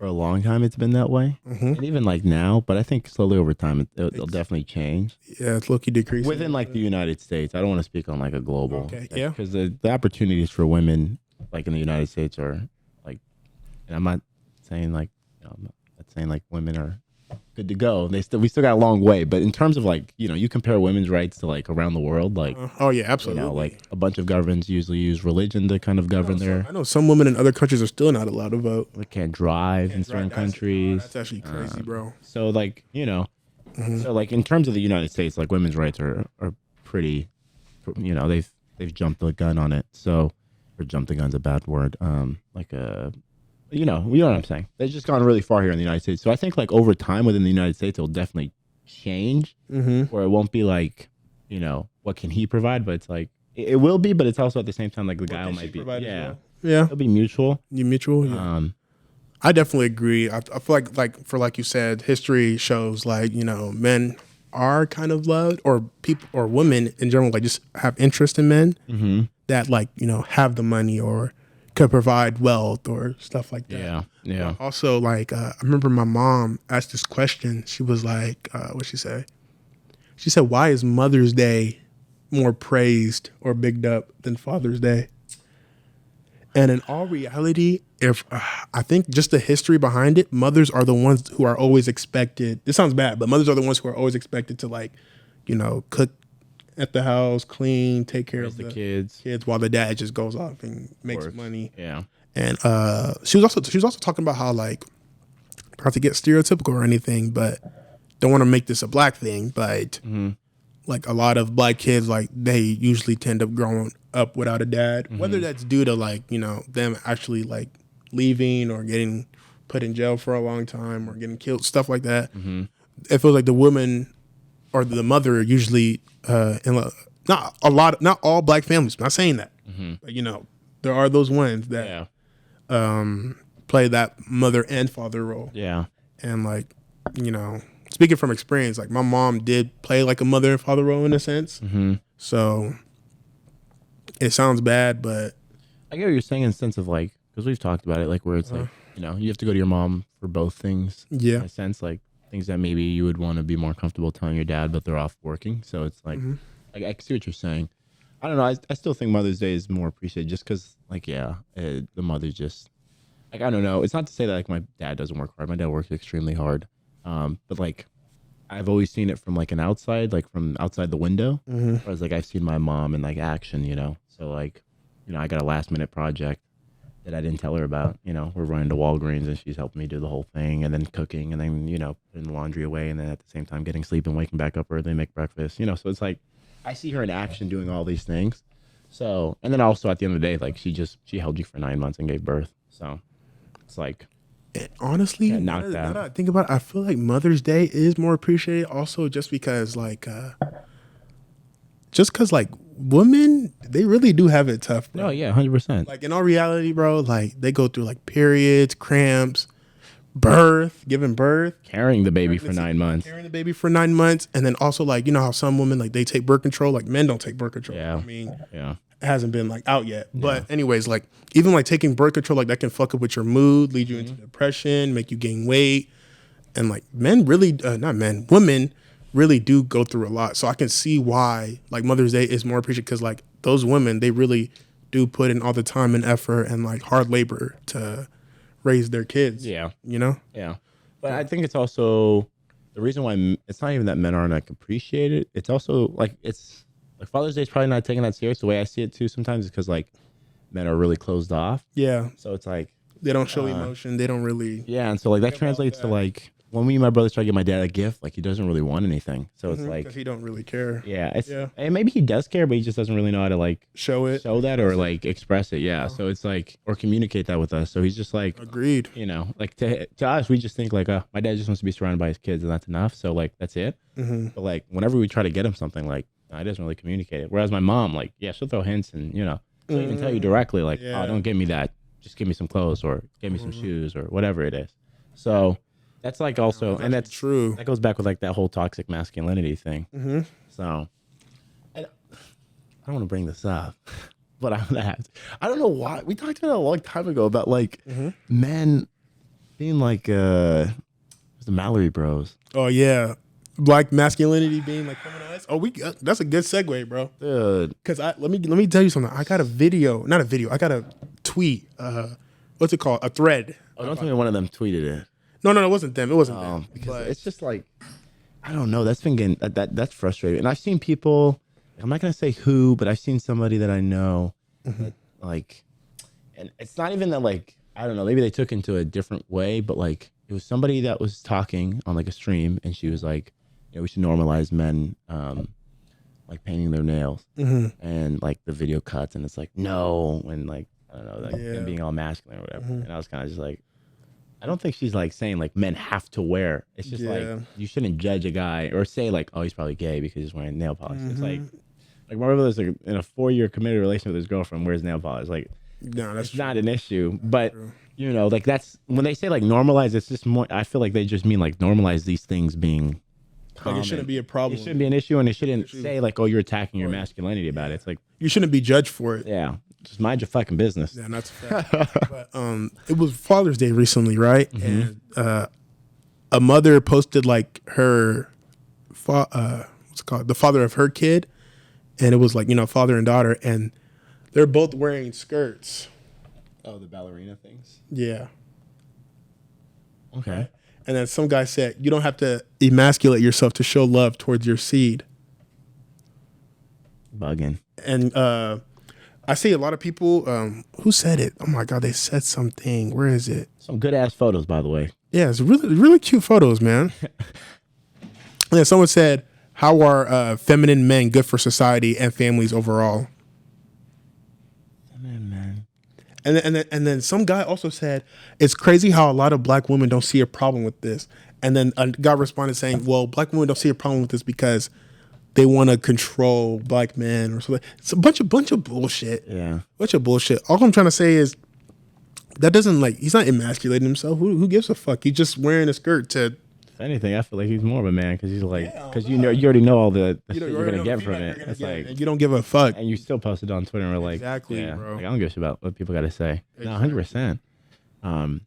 a long time it's been that way, and even like now. But I think slowly over time it'll definitely change Yeah, it's low-key decreasing. within like the United States. I don't want to speak on like a global. Okay, yeah. Because the opportunities for women like in the United States are like, and I'm not saying like, I'm not saying like women are good to go. We still got a long way. But in terms of like, you compare women's rights to like around the world, like. Oh yeah, absolutely. Like a bunch of governments usually use religion to kind of govern their. I know some women in other countries are still not allowed to vote. They can't drive in certain countries. That's actually crazy, bro. So like, so like in terms of the United States, like women's rights are pretty, they've jumped the gun on it. So, or jumped the gun's a bad word. You know what I'm saying. They've just gone really far here in the United States. So I think like over time within the United States, it'll definitely change, where it won't be like, what can he provide, but it's like it will be, but it's also at the same time like the guy might be, Yeah, it'll be mutual. you mutual. Yeah. I definitely agree. I feel like you said, history shows like men are kind of loved, or people or women in general like just have interest in men that like have the money or could provide wealth or stuff like that. Yeah. Yeah. Also, like, I remember my mom asked this question. She was like, what'd she say? She said, why is Mother's Day more praised or bigged up than Father's Day? And in all reality, if I think just the history behind it, mothers are the ones who are always expected. This sounds bad, but mothers are the ones who are always expected to, like, you know, cook at the house, clean, take care of the kids. while the dad just goes off and makes Works. money. Yeah. And she was also talking about how, like, not to get stereotypical or anything, but don't want to make this a black thing, but like a lot of black kids, like, they usually tend to growing up without a dad, whether that's due to, like, you know, them actually, like, leaving or getting put in jail for a long time or getting killed, stuff like that. It feels like the woman or the mother usually not all black families, I'm not saying that, but, you know, there are those ones that play that mother and father role. Yeah. And, like, you know, speaking from experience, like, my mom did play like a mother and father role in a sense. So it sounds bad, but I get what you're saying in the sense of, like, because we've talked about it, like, where it's like, you know, you have to go to your mom for both things. Yeah. In a sense, like, things that maybe you would want to be more comfortable telling your dad, but they're off working. So it's like, I see what you're saying. I don't know. I still think Mother's Day is more appreciated just because, like, the mother's just, like, I don't know. It's not to say that, like, my dad doesn't work hard. My dad works extremely hard. But, like, I've always seen it from, like, an outside, like, from outside the window. Whereas, like, I've seen my mom in, like, action, you know? So, like, you know, I got a last minute project that I didn't tell her about. You know, we're running to Walgreens and she's helping me do the whole thing, and then cooking, and then, you know, putting the laundry away, and then at the same time getting sleep and waking back up early, make breakfast, you know? So it's like, I see her in action doing all these things. So, and then also at the end of the day, like, she held you for 9 months and gave birth. So it's like, honestly, knock now that. that I think about it, I feel like Mother's Day is more appreciated also just because, like, like, women, they really do have it tough, bro. no, yeah, 100%. Like, in all reality, bro, like, they go through, like, periods, cramps, giving birth, Carrying the baby for 9 months. carrying the baby for 9 months, and then also, like, you know how some women, like, they take birth control, like, men don't take birth control. Yeah. I mean, Yeah. it hasn't been, like, out yet. But anyways, like, even, like, taking birth control, like, that can fuck up with your mood, lead you into depression, make you gain weight. And, like, women really do go through a lot. So I can see why, like, Mother's Day is more appreciated, because, like, those women, they really do put in all the time and effort and, like, hard labor to raise their kids. Yeah. You know? Yeah. But I think it's also the reason why it's not even that men aren't, like, appreciated. It's also, like, it's like Father's Day is probably not taking that serious. The way I see it too sometimes is because, like, men are really closed off. Yeah. So it's like, They don't show emotion. They don't really. yeah. And so, like, that translates to, like, when me and my brothers try to get my dad a gift, like, he doesn't really want anything. So it's like, Because he don't really care. yeah, Yeah. and maybe he does care, but he just doesn't really know how to, like, Show it. show that or, like, express it. Yeah. So it's like, or communicate that with us. So he's just like, Agreed. you know, like, to us, we just think, like, my dad just wants to be surrounded by his kids and that's enough. So, like, that's it. But, like, whenever we try to get him something, like, he doesn't really communicate it. Whereas my mom, like, yeah, she'll throw hints and, you know, she'll even tell you directly, like, Yeah. oh, don't give me that. Just give me some clothes or give me some shoes or whatever it is. So that's, like, also, and that's True. that goes back with, like, that whole toxic masculinity thing. So I don't want to bring this up, but I'm gonna have to. I don't know why we talked about it a long time ago about, like, men being like the Mallory Bros. Oh, yeah. Black masculinity being, like, criminalized. Oh, that's a good segue, bro. Dude, Because let me tell you something. I got a video, not a video. I got a tweet. What's it called? A thread. oh, don't tell me one of them tweeted it. No, it wasn't them. It wasn't them. Because But it's just like, I don't know. That's been getting that's frustrating. And I've seen people. I'm not gonna say who, but I've seen somebody that I know, that, like, and it's not even that, like, I don't know. Maybe they took it into a different way, but, like, it was somebody that was talking on, like, a stream, and she was like, you know, we should normalize men, like, painting their nails, and, like, the video cuts, and it's like, no, and, like, I don't know, like, them being all masculine or whatever. And I was kind of just like, I don't think she's, like, saying, like, men have to wear. It's just like, you shouldn't judge a guy or say, like, oh, he's probably gay because he's wearing nail polish. It's like my brother's, like, in a 4-year committed relationship with his girlfriend, wears nail polish. Like, no, that's it's not an issue, but you know, like, that's when they say, like, normalize. It's just more. I feel like they just mean, like, normalize these things being common. Like, it shouldn't be a problem. It shouldn't be an issue, and it shouldn't say, like, oh, you're attacking your masculinity about it. It's like, You shouldn't be judged for it. yeah, just mind your fucking business. Yeah, that's a fact. But it was Father's Day recently, right? And a mother posted like her, what's it called, the father of her kid, and it was like father and daughter, and they're both wearing skirts. Oh, the ballerina things. Yeah. Okay. And then some guy said, "You don't have to emasculate yourself to show love towards your seed." Bugging. And I see a lot of people. Who said it? Oh my God, they said something. Where is it? Some good ass photos, by the way. Yeah, it's really cute photos, man. Yeah, someone said, "How are feminine men good for society and families overall?" Man. And then some guy also said, "It's crazy how a lot of black women don't see a problem with this." And then a guy responded saying, "Well, black women don't see a problem with this because they want to control black men or something." It's a bunch of bullshit. Yeah. Bunch of bullshit. All I'm trying to say is that doesn't he's not emasculating himself. Who gives a fuck? He's just wearing a skirt to. If anything, I feel like he's more of a man because he's like, because you already know all the shit you're gonna get from it. It's like, and you don't give a fuck. and you still posted on Twitter and we're like, Exactly, yeah, bro. like, I don't give a shit about what people got to say. No, 100%. And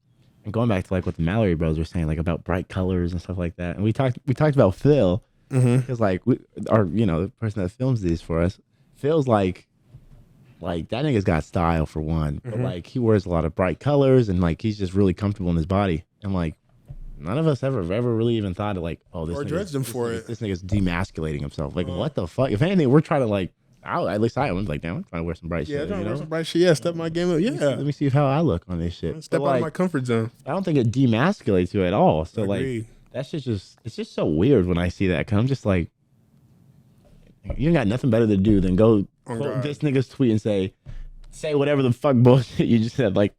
going back to like what the Mallory Bros were saying, like about bright colors and stuff like that. And we talked about Phil because like the person that films these for us, Phil's like that nigga's got style for one, but like he wears a lot of bright colors and like he's just really comfortable in his body. And like none of us ever really even thought of like, oh, Or judged him for it. This nigga's demasculating himself. Like what the fuck? If anything, we're trying to like. At least I was like, damn, I'm trying to wear some bright Yeah, shit. trying You to wear know? some bright shit. Yeah, step my game up. Let Yeah, me see how I look on this shit. step But, out like, of my comfort zone. I don't think it demasculates you at all. So Agreed. like that's it's just so weird when I see that. Cause I'm just like, you ain't got nothing better to do than go quote God. this nigga's tweet and say whatever the fuck bullshit you just said. Like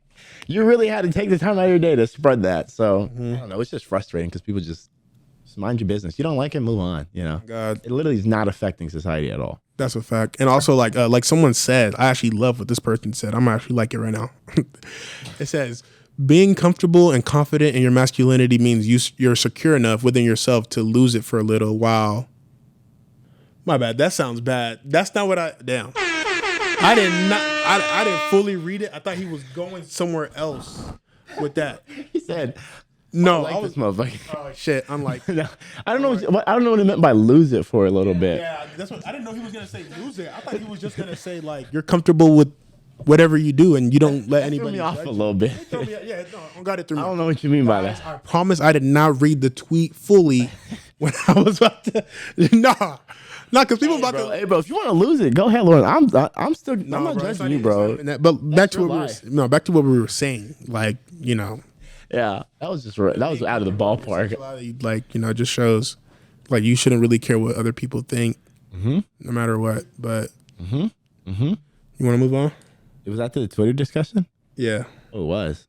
you really had to take the time out of your day to spread that. So I don't know. It's just frustrating because people just mind your business. You don't like it, move on. You know, God, it literally is not affecting society at all. that's a fact. And also, like someone said, I actually love what this person said. I'm actually like it right now. It says, "Being comfortable and confident in your masculinity means you're secure enough within yourself to lose it for a little while." My bad. That sounds bad. That's not what damn. I did not. I didn't fully read it. I thought he was going somewhere else with that. He said, No, I I like was. this motherfucker. Oh shit! I'm like. I don't know what it meant by lose it for a little bit. Yeah, that's what I didn't know he was gonna say. Lose it. I thought he was just gonna say like you're comfortable with whatever you do and you don't let Threw anybody me off judge a you. little bit. Yeah, no, I got it through. I don't know what you mean by that. I promise I did not read the tweet fully when I was about to. Nah, because people about to. Hey, bro, if you want to lose it, go ahead, Lauren. I'm still. I'm No, not bro, it's judging not you, even- bro. it's not even that. But back to your what we life. were. No, back to what we were saying. Like Yeah, that was just that was out of the ballpark. like just shows like you shouldn't really care what other people think, no matter what. But you want to move on? It was after the Twitter discussion. Yeah. Oh, it was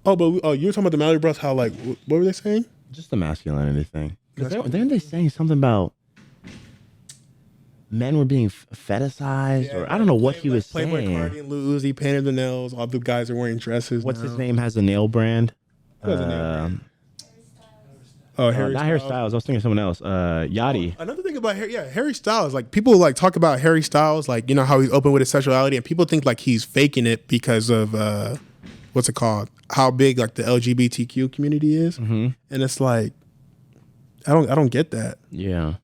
Oh, but you were talking about the Mallory Bros. How like what were they saying? just the masculinity thing. Didn't they saying something about men were being fetishized, or I don't know what he was Playboy saying. Cardi and Lil Uzi painted the nails. All the guys are wearing dresses. What's now. his name has a nail brand? Who has a nail brand? Oh, Harry Not Harry Styles. I was thinking someone else. Yachty. Another thing about Harry Styles, like people like talk about Harry Styles, like how he's open with his sexuality, and people think like he's faking it because of what's it called? How big like the LGBTQ community is, and it's like I don't get that. Yeah.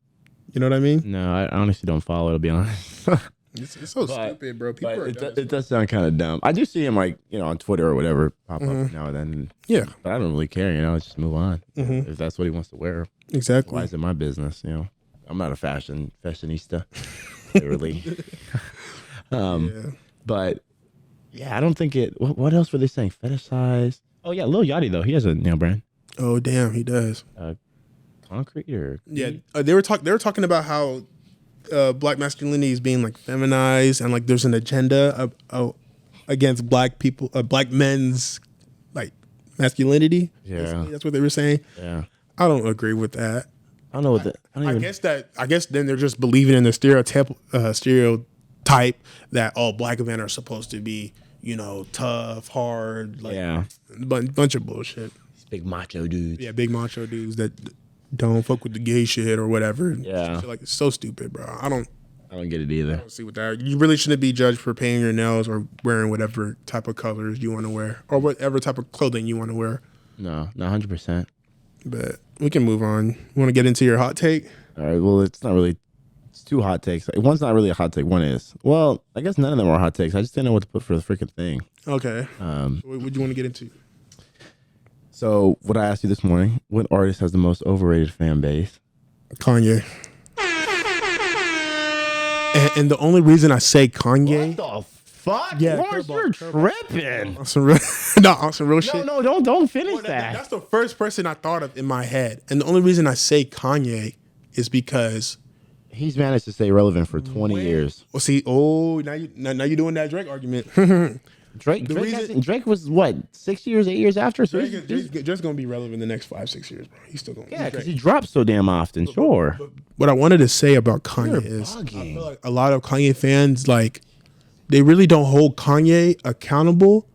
You know what I mean? No, I honestly don't follow. To be honest. It's so stupid, bro. People are dumb. It does sound kind of dumb. I do see him like on Twitter or whatever pop up now and then. Yeah, But I don't really care. Just move on. If that's what he wants to wear, exactly. why is it my business? I'm not a fashionista, really. But yeah, I don't think it. What else were they saying? Fetishize? Oh yeah, Lil Yachty though. He has a nail brand. Oh damn, he does. Concrete or Yeah, they were talking about how black masculinity is being like feminized and like there's an agenda against black people, black men's like masculinity. Yeah. Basically. That's what they were saying. yeah. I don't agree with that. I don't know what the. I don't I even. guess then they're just believing in the stereotype that all black men are supposed to be tough, hard, like Yeah. bunch of bullshit. Big macho dudes. Yeah, big macho dudes that don't fuck with the gay shit or whatever. Yeah. Like it's so stupid, bro. I don't I don't get it either. Let's see what that. You really shouldn't be judged for painting your nails or wearing whatever type of colors you want to wear or whatever type of clothing you want to wear. No, not 100%. But we can move on. You want to get into your hot take? All right. Well, it's not really. It's two hot takes. One's not really a hot take. One is. Well, I guess none of them are hot takes. I just didn't know what to put for the freaking thing. Okay. What do you want to get into? So, what I asked you this morning: what artist has the most overrated fan base? Kanye. And the only reason I say Kanye. What the fuck? Yeah, Lawrence, curveball, you're tripping. On some real, on some real shit. No, don't finish Well, that. that's the first person I thought of in my head. And the only reason I say Kanye is because He's managed to stay relevant for 20 years. well, see, now you're doing that Drake argument. Drake was what, 6 years, 8 years after? So Drake's gonna be relevant in the next 5-6 years, bro. He's still gonna. yeah, he's because Drake. he drops so damn often. Sure. What I wanted to say about Kanye is, I feel like a lot of Kanye fans like they really don't hold Kanye accountable,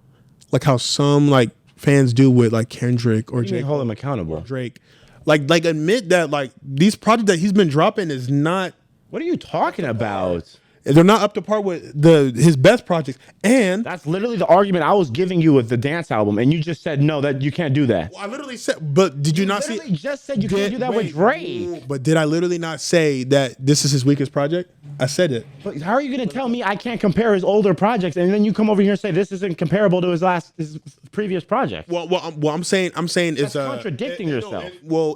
like how some like fans do with like Kendrick or You J. can hold him accountable. Drake. Like admit that like these projects that he's been dropping is not. What are you talking about? They're not up to par with his best projects. And That's literally the argument I was giving you with the dance album, and you just said no, that you can't do that. I literally said, but did you not see? Literally just said you can't do that with Drake. But did I literally not say that this is his weakest project? I said it. But how are you going to tell me I can't compare his older projects, and then you come over here and say this isn't comparable to his previous project? Well, I'm saying it's contradicting yourself.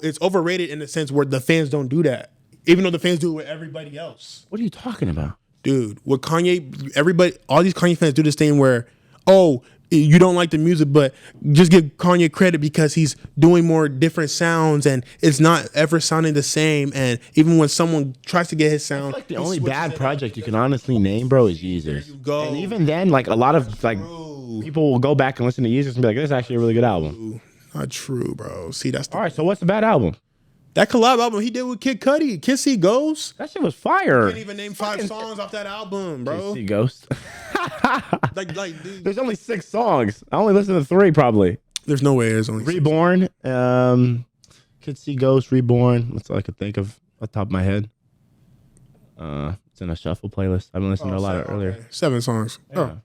It's overrated in the sense where the fans don't do that, even though the fans do it with everybody else. What are you talking about? Dude, with Kanye, all these Kanye fans do this thing where, oh, you don't like the music, but just give Kanye credit because he's doing more different sounds and it's not ever sounding the same. And even when someone tries to get his sound, Like the only bad project you can honestly name, bro, is Yeezus. go. And even then, like a lot of like people will go back and listen to Yeezus and be like, "This is actually a really good album." Not true, bro. See, that's All right, so what's the bad album? that collab album he did with Kid Cudi, Kiss See Ghost. That shit was fire. Can't even name 5 songs off that album, bro. See Ghost. Like, dude, There's only 6 songs. I only listened to 3 probably. there's no way there's only Reborn, Could See Ghost, Reborn. That's all I could think of off the top of my head. It's in a shuffle playlist. I've been listening to a lot of earlier. Okay. 7 songs. Yeah. Oh,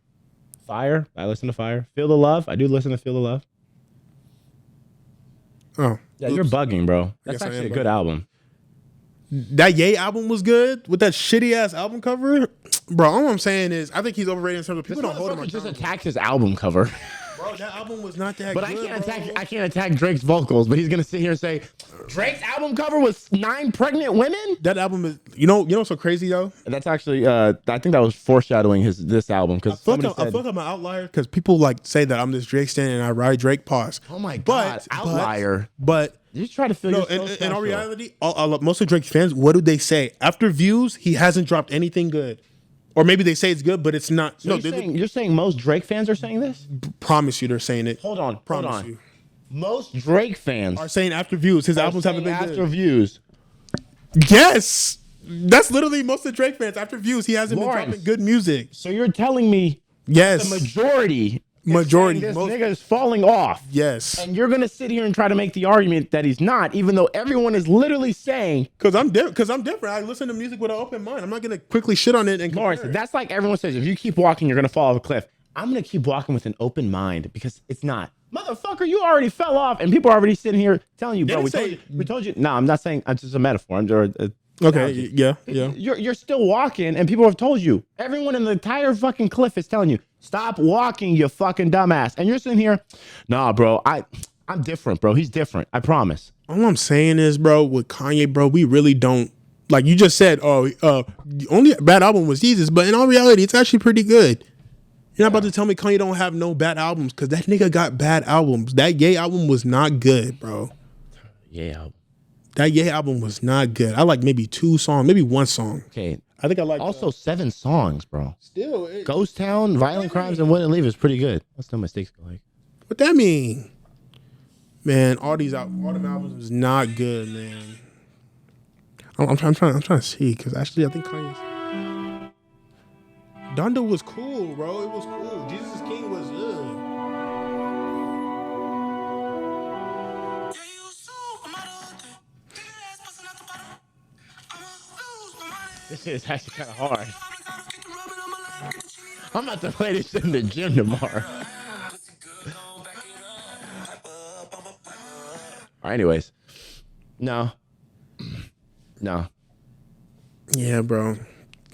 Fire. I listen to Fire. Feel the Love. I do listen to Feel the Love. oh. Yeah, you're bugging, bro. That's guess I actually am a good bugging. album. That Ye album was good with that shitty ass album cover, bro. All I'm saying is I think he's overrated in terms of people don't hold him Motherfucker just accountable. attacked his album cover. Bro, that album was not that But good. I can't attack Drake's vocals, but he's gonna sit here and say Drake's album cover was 9 pregnant women? That album is you know what's so crazy though? And that's actually I think that was foreshadowing this album because I feel like I'm an outlier because people like say that I'm this Drake stan and I ride Drake. Pause. Oh my God, outlier. But you just try to feel no, yourself in all reality, most of Drake's fans, what do they say? After Views, he hasn't dropped anything good. Or maybe they say it's good, but it's not. So you're saying most Drake fans are saying this? Promise you they're saying it. Hold on. Promise you. Most Drake fans Are saying After Views, his albums haven't been after good. Views. Yes. That's literally most of Drake fans. After Views, he hasn't been Lawrence. dropping good music. So you're telling me Yes. the majority Majority. this nigga is falling off. Yes. And you're gonna sit here and try to make the argument that he's not, even though everyone is literally saying, Because I'm different. I listen to music with an open mind. I'm not gonna quickly shit on it and Lawrence, compare it. that's like everyone says, if you keep walking, you're gonna fall off a cliff. I'm gonna keep walking with an open mind because it's not. Motherfucker, you already fell off, and people are already sitting here telling you, bro. We told you. No, I'm not saying. I'm just a metaphor. Okay. Yeah. You're still walking, and people have told you. Everyone in the entire fucking cliff is telling you, stop walking, you fucking dumbass. And you're sitting here, nah, bro. I'm different, bro. He's different. I promise. All I'm saying is, bro, with Kanye, bro, we really don't like you just said. The only bad album was Jesus, but in all reality, it's actually pretty good. You're not about to tell me Kanye don't have no bad albums because that nigga got bad albums. That Ye album was not good, bro. Yeah. That Ye album was not good. I like maybe 2 songs, maybe 1 song. Okay. I think I like Also, 7 songs, bro. still. Ghost Town, Violent Crimes, and Wouldn't Leave is pretty good. What's No Mistakes go like? What that mean? Man, all them albums was not good, man. I'm trying to see because actually I think Kanye's Donda was cool, bro. It was cool. Jesus is King was good. This shit is actually kind of hard. I'm about to play this shit in the gym tomorrow. All right, anyways, no. Yeah, bro.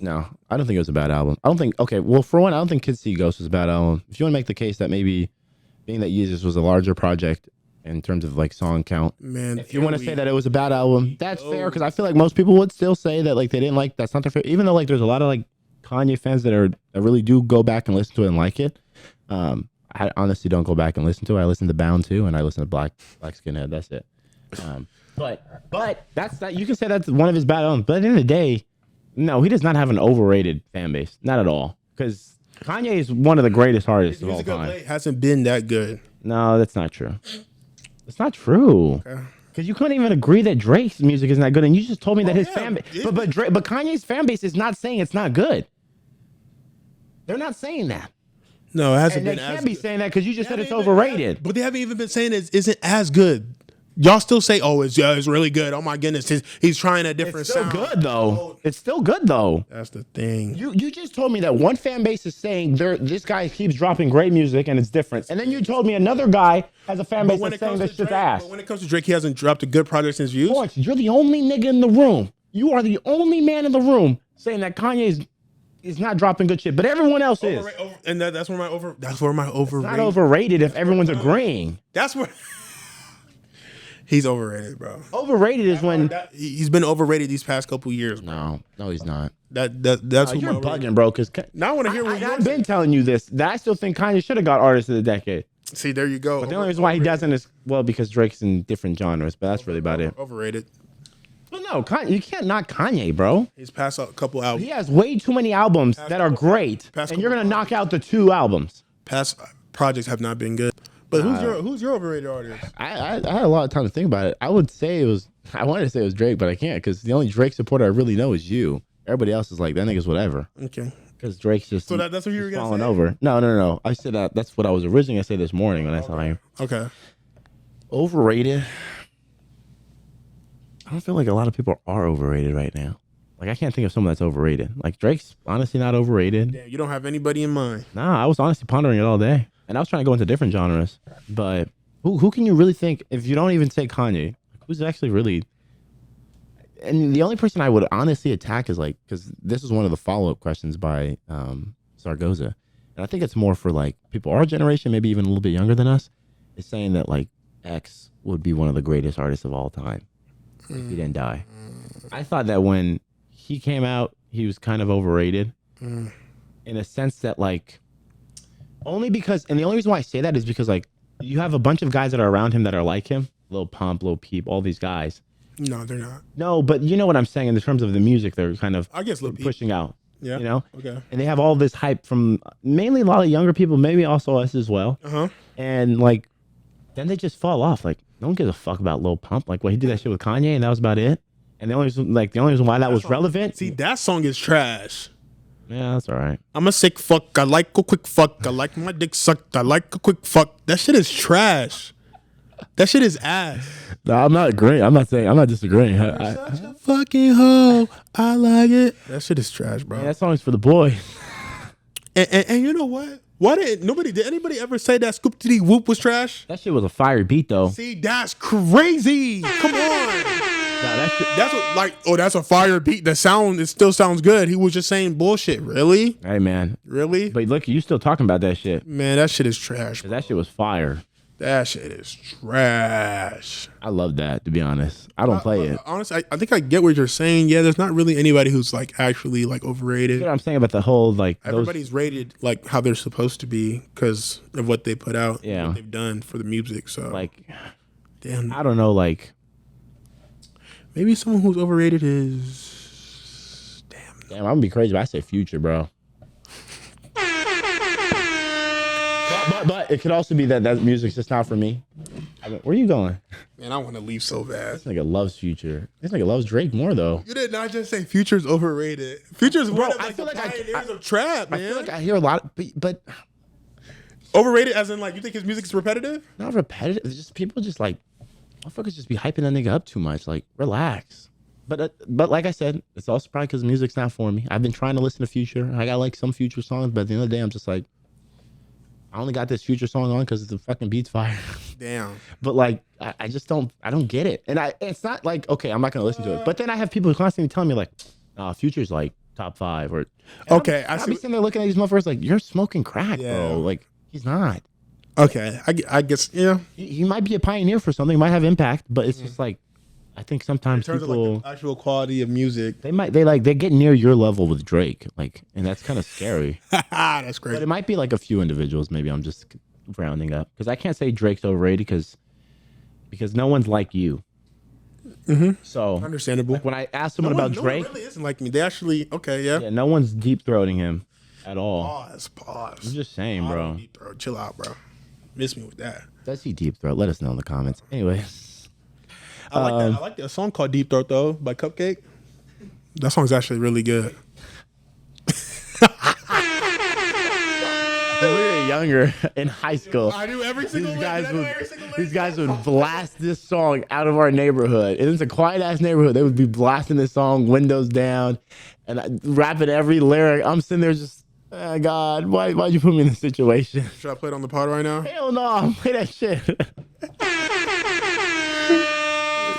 No, I don't think it was a bad album. I don't think. Okay, well, for one, I don't think Kids See Ghosts was a bad album. If you want to make the case that maybe being that Yeezus was a larger project in terms of like song count, Man, if you want to say that it was a bad album, that's fair because I feel like most people would still say that like they didn't like. That's not their favorite, even though like there's a lot of like Kanye fans that really do go back and listen to it and like it. I honestly don't go back and listen to it. I listen to Bound 2 and I listen to Black Skinhead. That's it. But that's that. You can say that's one of his bad albums. But at the end of the day, no, he does not have an overrated fan base. Not at all. Because Kanye is one of the greatest artists of all time. Hasn't been that good. No, that's not true. It's not true. Because you couldn't even agree that Drake's music isn't that good, and you just told me that his fan base. But Kanye's fan base is not saying it's not good. They're not saying that. No, it hasn't And they been. can't be saying that because you just said it's overrated. But they haven't even been saying it isn't as good. Y'all still say, "Oh, it's really good." Oh my goodness, he's trying a different It's still sound. good though. It's still good though. That's the thing. You just told me that one fan base is saying this guy keeps dropping great music and it's different, and then you told me another guy has a fan base that's saying this shit's ass. But when it comes to Drake, he hasn't dropped a good project since Views. Lawrence, you're the only nigga in the room. You are the only man in the room saying that Kanye is not dropping good shit, but everyone else is. And that's where my overrated. Not overrated if everyone's agreeing. That's where he's overrated, bro. Overrated is when He's been overrated these past couple years. no, he's not. That's who You're my bugging, bro. Because Now I want to hear what I've been telling you this. That I still think Kanye should have got Artist of the Decade. See, there you go. But the only reason why he doesn't is well because Drake's in different genres. But that's really about it. Overrated. But no, you can't knock Kanye, bro. He's passed out a couple albums. He has way too many albums that are great, and you're gonna knock out the 2 albums. Past projects have not been good. But who's your overrated artist? I had a lot of time to think about it. I wanted to say it was Drake, but I can't because the only Drake supporter I really know is you. Everybody else is like that nigga's whatever. Okay. Because Drake's just So that's what you were gonna falling say? over. No. I said that's what I was originally gonna say this morning when I saw him. Okay. Overrated. I don't feel like a lot of people are overrated right now. Like I can't think of someone that's overrated. Like Drake's honestly not overrated. Yeah, you don't have anybody in mind. Nah, I was honestly pondering it all day, and I was trying to go into different genres. But who can you really think if you don't even say Kanye? Who's actually really? And the only person I would honestly attack is like because this is one of the follow-up questions by Zaragoza, and I think it's more for like people our generation, maybe even a little bit younger than us, is saying that like X would be one of the greatest artists of all time if he didn't die. I thought that when he came out, he was kind of overrated in a sense that like only because, and the only reason why I say that is because like you have a bunch of guys that are around him that are like him, Lil Pump, Lil Peep, all these guys. No, they're not. No, but you know what I'm saying in terms of the music they're kind of I guess Lil Peep. pushing out. Yeah. You know? Okay. And they have all this hype from mainly a lot of younger people, maybe also us as well. Uh-huh. And like then they just fall off. Like no one gives a fuck about Lil Pump. Like he did that shit with Kanye and that was about it. And the only reason why that was relevant. See, that song is trash. Yeah, that's all right. I'm a sick fuck. I like a quick fuck. I like my dick sucked. I like a quick fuck. That shit is trash. That shit is ass. No, I'm not agreeing. I'm not disagreeing. Such a fucking hoe. I like it. That shit is trash, bro. That song's for the boy. And you know what? Did anybody ever say that Scoop Diddy Whoop was trash? That shit was a fire beat though. See, that's crazy. Come on. That's what, like, oh, that's a fire beat. It still sounds good. He was just saying bullshit. Really? Hey man. Really? But look, you still talking about that shit. Man, that shit is trash. 'Cause that shit was fire. That shit is trash. I love that, to be honest. I don't play it. Honestly, I think I get what you're saying. Yeah, there's not really anybody who's like actually like overrated. You know what I'm saying about the whole like Everybody's rated like how they're supposed to be because of what they put out, Yeah. what they've done for the music. So like damn, I don't know, like maybe someone who's overrated is damn, I'm gonna be crazy, but I say Future, bro. But it could also be that music's just not for me. Where are you going? Man, I want to leave so bad. This nigga loves Future. This nigga loves Drake more though. You did not just say Future's overrated. Future's one of I like feel the like pioneers of trap, man. I feel like I hear a lot, but Overrated as in like you think his music's repetitive? not repetitive. It's just people just like motherfuckers just be hyping that nigga up too much. Like, relax. But like I said, it's also probably because music's not for me. I've been trying to listen to Future. I got like some Future songs, but at the end of the day, I'm just like, I only got this Future song on because the fucking beat's fire. Damn. But like, I just don't get it. And it's not like, okay, I'm not gonna listen to it. But then I have people constantly telling me like, Future's like top 5 or. Okay, I I'll see. be sitting there looking at these motherfuckers like, you're smoking crack, Yeah. bro. Like he's not. Okay, I guess yeah. He might be a pioneer for something. He might have impact, but it's just like, I think In sometimes terms people. of like the actual quality of music, They get near your level with Drake, like, and that's kind of scary. that's But great. it might be like a few individuals. Maybe I'm just rounding up because I can't say Drake's overrated because no one's like you. So Understandable. like when I asked someone about Drake, really isn't like me. They actually okay, yeah. yeah, no one's deep throating him at all. Pause. I'm just saying, bro. Deep throat. Chill out, bro. Miss me with that. Does he deep throat? Let us know in the comments. Anyway, I like that. I like that song called Deep Throat though by Cupcake. That song's actually really good. when we were younger in high school, I knew every single these guys would blast this song out of our neighborhood. And it's a quiet ass neighborhood. They would be blasting this song, windows down, and rapping every lyric. I'm sitting there just, oh God, why'd you put me in this situation? Should I play it on the pod right now? Hell no, play that shit.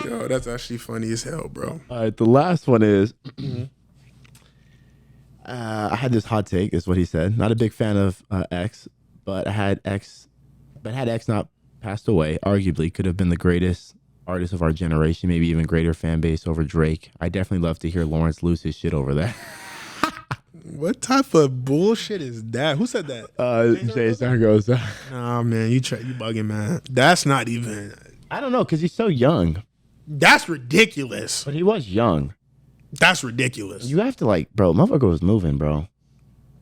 Yo, that's actually funny as hell, bro. All right, the last one is. I had this hot take, is what he said. Not a big fan of X, but had X not passed away, arguably could have been the greatest artist of our generation, maybe even greater fan base over Drake. I definitely love to hear Lawrence lose his shit over that. What type of bullshit is that? Who said that? Jay Sargosa. Nah, man, you bugging, man. That's not even. I don't know, because he's so young, That's ridiculous. but he was young. That's ridiculous. You have to like, bro, motherfucker was moving, bro.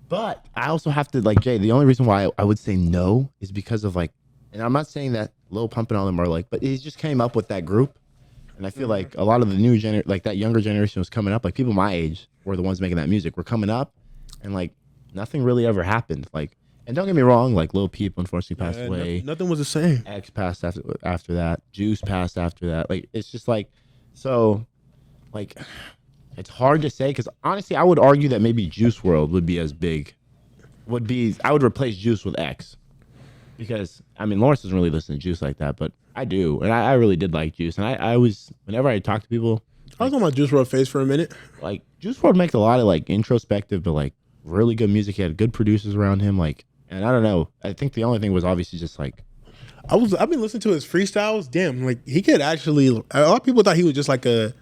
But I also have to like, Jay, the only reason why I would say no is because of like, and I'm not saying that Lil Pump and all them are like, but he just came up with that group. And I feel like a lot of the new like that younger generation was coming up, like people my age were the ones making that music. We're coming up and like nothing really ever happened. Like, and don't get me wrong, like Lil Peep unfortunately passed away. Nothing was the same. X passed after that. Juice passed after that. Like, it's just like, so like, it's hard to say because honestly, I would argue that maybe Juice WRLD would be as big. I would replace Juice with X because I mean Lawrence doesn't really listen to Juice like that, but I do, and I really did like Juice, and I was whenever I talk to people, I was on my Juice WRLD phase for a minute. like Juice WRLD makes a lot of like introspective but like really good music. He had good producers around him, like, and I don't know. I think the only thing was obviously just like I've been listening to his freestyles. Damn, like he could actually. A lot of people thought he was just like a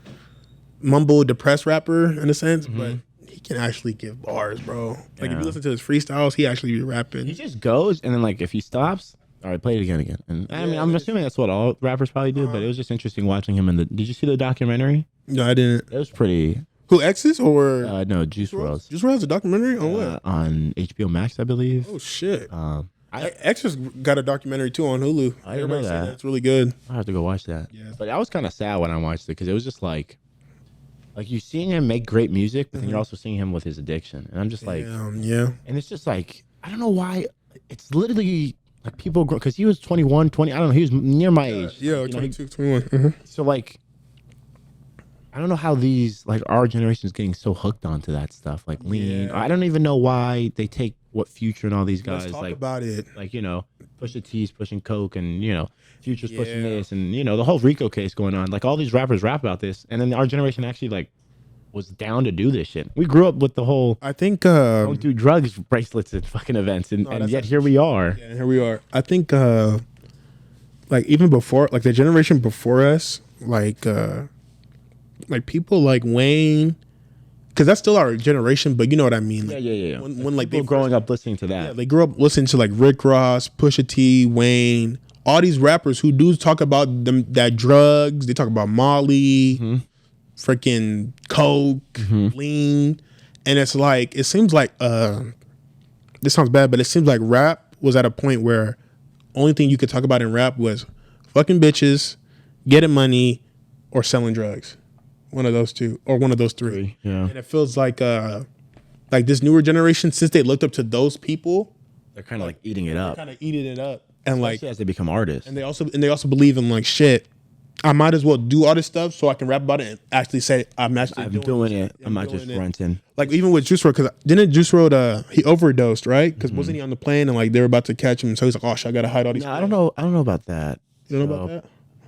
mumble depressed rapper in a sense, but he can actually give bars, bro. Like if Yeah. you listen to his freestyles, he actually be rapping. he just goes and then like if he stops, all right, play it again. And I mean, I'm assuming that's what all rappers probably do, but it was just interesting watching him in the. Did you see the documentary? No, I didn't. It was pretty. Who X's or No, Juice WRLD. Juice WRLD's a documentary on what? On HBO Max, I believe. Oh shit. I X's got a documentary too on Hulu. I didn't know Everybody say that. that's really good. have to go watch that. Yeah. But I was kind of sad when I watched it because it was just like you seeing him make great music, but then you're also seeing him with his addiction, and I'm just like, Yeah. and it's just like I don't know why. It's literally like people grow because he was 21, 20. I don't know. He was near my age. Yeah, You know, 22, 21. So like, I don't know how these like our generation is getting so hooked onto that stuff. Like lean. Yeah. I don't even know why they take what Future and all these Let's guys talk like. about it. Like, you know, Pusha T's pushing coke and, you know, Future's pushing Yeah. this and, you know, the whole Rico case going on. Like all these rappers rap about this. And then our generation actually like was down to do this shit. We grew up with the whole I think don't do drugs bracelets at fucking events. And that's yet here we are. yeah, here we are. I think like even before like the generation before us, like people like Wayne, because that's still our generation, but you know what I mean. Like, Yeah. When like People they growing up listening to that. Yeah, they grew up listening to like Rick Ross, Pusha T, Wayne, all these rappers who do talk about them that drugs. They talk about Molly, freaking coke, lean, and it's like it seems like this sounds bad, but it seems like rap was at a point where only thing you could talk about in rap was fucking bitches, getting money, or selling drugs. One of those two, or one of those three. Yeah. And it feels like this newer generation, since they looked up to those people, They're kind of like eating it up. kind of eating it up, and like, Especially as they become artists. and they also believe in like shit. I might as well do all this stuff so I can rap about it and actually say I'm actually I'm doing it. Yeah, I'm not just doing it. fronting. Like even with Juice WRLD, because didn't Juice WRLD he overdosed, right? Because wasn't he on the plane and like they were about to catch him, so he's like, oh shit, I gotta hide all these. No, I don't know. I don't know about that. You don't know about that?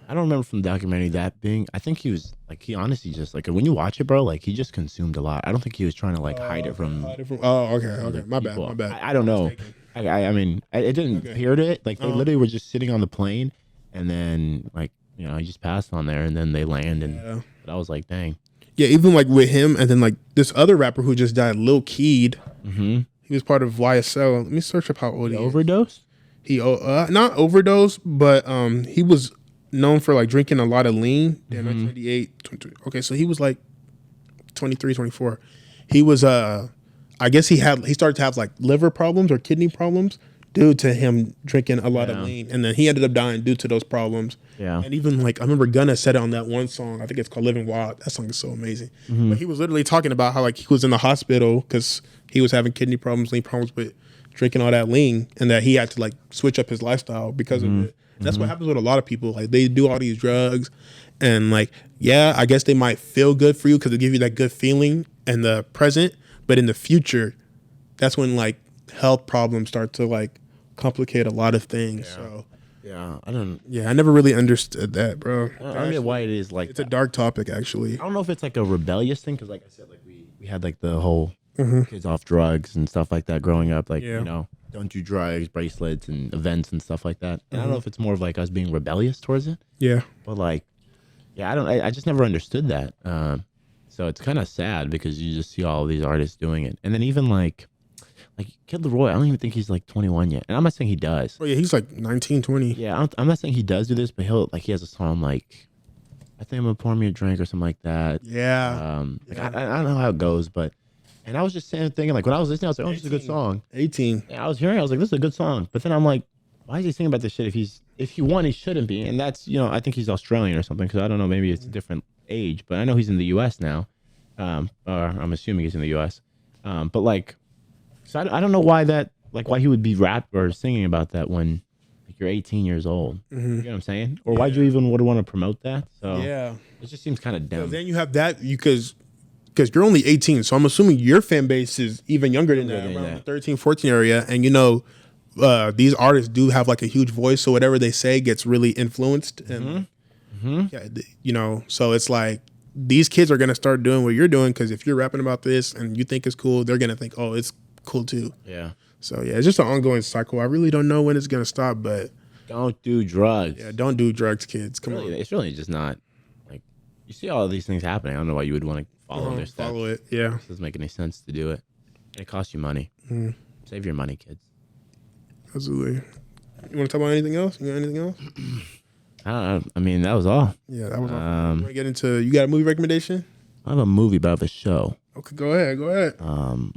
I don't remember from the documentary that being. I think he was like he honestly just like when you watch it, bro. Like he just consumed a lot. I don't think he was trying to like hide it from. Oh, okay. My bad. people. My bad. I don't know. I mean, it didn't appear to it. Like they literally were just sitting on the plane, and then like he just passed on there, and then they land, and but I was like, dang. Yeah, even like with him, and then like this other rapper who just died, Lil Keed. Mm-hmm. He was part of YSL. Let me search up how old he is. Overdose? He not overdose, but he was known for like drinking a lot of lean. Yeah, 1998. 23. Okay, so he was like 23, 24. He was I guess he started to have like liver problems or kidney problems due to him drinking a lot of lean, and then he ended up dying due to those problems. Yeah. And even like I remember Gunna said it on that one song. I think it's called "Living Wild." That song is so amazing. But he was literally talking about how like he was in the hospital because he was having kidney problems, lean problems with drinking all that lean, and that he had to like switch up his lifestyle because of it. And that's what happens with a lot of people. Like they do all these drugs, and like I guess they might feel good for you because they give you that good feeling in the present, but in the future, that's when like health problems start to like complicate a lot of things. So I never really understood that, bro. I don't get why it is like It's a dark topic, actually. I don't know if it's like a rebellious thing because, like I said, like we had like the whole kids off drugs and stuff like that growing up. Like don't do drugs, bracelets, and events and stuff like that. And I don't know if it's more of like us being rebellious towards it. Yeah, But like, I just never understood that. So it's kind of sad because you just see all these artists doing it, and then even like Kid Leroy, I don't even think he's like 21 yet, and I'm not saying he does. oh yeah, he's like 19, 20. Yeah, I'm not saying he does do this, but he has a song like, I think I'm gonna pour me a drink or something like that. Yeah, Like, I don't know how it goes, but and I was just thinking like when I was listening, I was like, oh, this is a good song. 18. Yeah, I was hearing, I was like, this is a good song, but then I'm like, why is he singing about this shit if he won, he shouldn't be, and that's I think he's Australian or something because I don't know, maybe it's a different age, but I know he's in the U.S. now, or I'm assuming he's in the U.S. But like. So I don't know why why he would be rap or singing about that when like you're 18 years old. You know what I'm saying? Or why'd you even would want to promote that? So Yeah. it just seems kind of dumb. Then you have that because you're only 18, so I'm assuming your fan base is even younger than that, around the 13, 14 area, and these artists do have like a huge voice, so whatever they say gets really influenced, and so it's like these kids are gonna start doing what you're doing because if you're rapping about this and you think it's cool, they're gonna think, oh, it's cool too. Yeah. So yeah, it's just an ongoing cycle. I really don't know when it's gonna stop, but Don't do drugs. yeah, don't do drugs, kids. Come on, It's really just not like you see all of these things happening. I don't know why you would want to follow their steps. follow it. Yeah, It doesn't make any sense to do it. It costs you money. Save your money, kids. absolutely. You want to talk about anything else? You got anything else? I mean, that was all. Yeah, that was. You want to get into? You got a movie recommendation? I have a movie about the show. Okay, go ahead.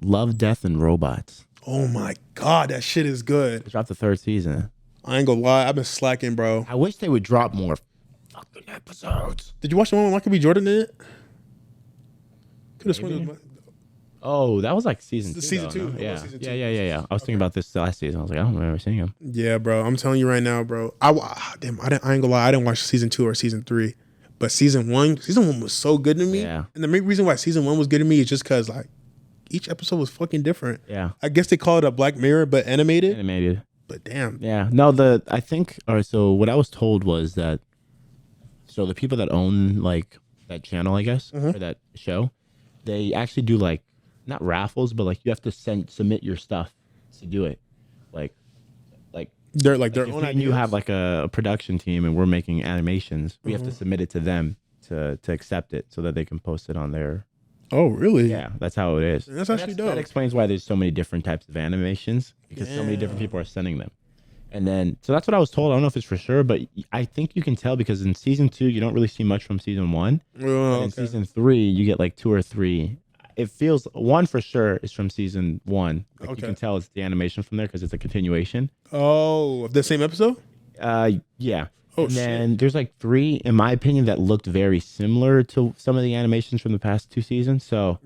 Love, Death, and Robots. Oh my god, that shit is good. It dropped the 3rd season. I ain't gonna lie, I've been slacking, bro. I wish they would drop more fucking episodes. Did you watch the one with Michael B. Jordan in it? Could have sworn it was. Oh, that was like season 2. Season though, 2. no? It was Yeah. season 2. Yeah. I was thinking about this last season. I was like, I don't remember seeing him. Yeah, bro. I'm telling you right now, bro. I ain't gonna lie. I didn't watch season 2 or season 3, but season 1 was so good to me. Yeah. And the main reason why season 1 was good to me is just because like each episode was fucking different. Yeah. I guess they call it a Black Mirror, but animated. Animated. But damn. Yeah. No, I think, all right, so what I was told was that, so the people that own like that channel, I guess, or that show, they actually do like, not raffles, but like you have to submit your stuff to do it. Like They're like their if own me and you ideas. have like a production team and we're making animations, we have to submit it to them to accept it so that they can post it on their. Oh, really? Yeah, that's how it is. That's And actually That dope. explains why there's so many different types of animations because so many different people are sending them. And then, so that's what I was told. I don't know if it's for sure, but I think you can tell because in season 2, you don't really see much from season 1. Oh, And in okay. season 3, you get like 2 or 3. It feels 1 for sure is from season 1. Like you Okay. can tell it's the animation from there because it's a continuation. Oh, the same episode? Yeah. Oh, and shit. then there's like 3, in my opinion, that looked very similar to some of the animations from the past 2 seasons. So,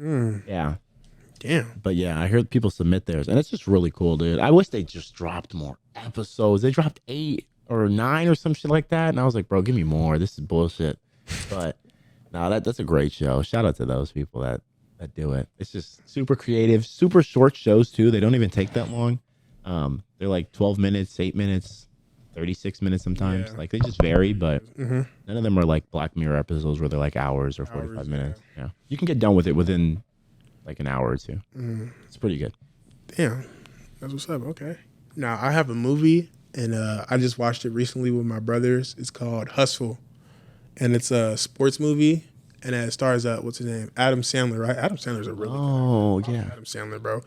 yeah. Damn. But yeah, I heard people submit theirs, and it's just really cool, dude. I wish they just dropped more episodes. They dropped 8. or 9 or some shit like that. And I was like, bro, give me more. This is bullshit. But no, that's a great show. Shout out to those people that do it. It's just super creative, super short shows too. They don't even take that long. They're like 12 minutes, 8 minutes, 36 minutes sometimes. Yeah. Like they just vary, but none of them are like Black Mirror episodes where they're like hours or 45 Hours, minutes. Yeah. You can get done with it within like an hour or two. It's pretty good. Damn, that's what's up. Okay. Now I have a movie, and I just watched it recently with my brothers. It's called Hustle, and it's a sports movie, and it stars what's his name, Adam Sandler. Right? Adam Sandler's a really Oh, yeah. Adam Sandler, bro.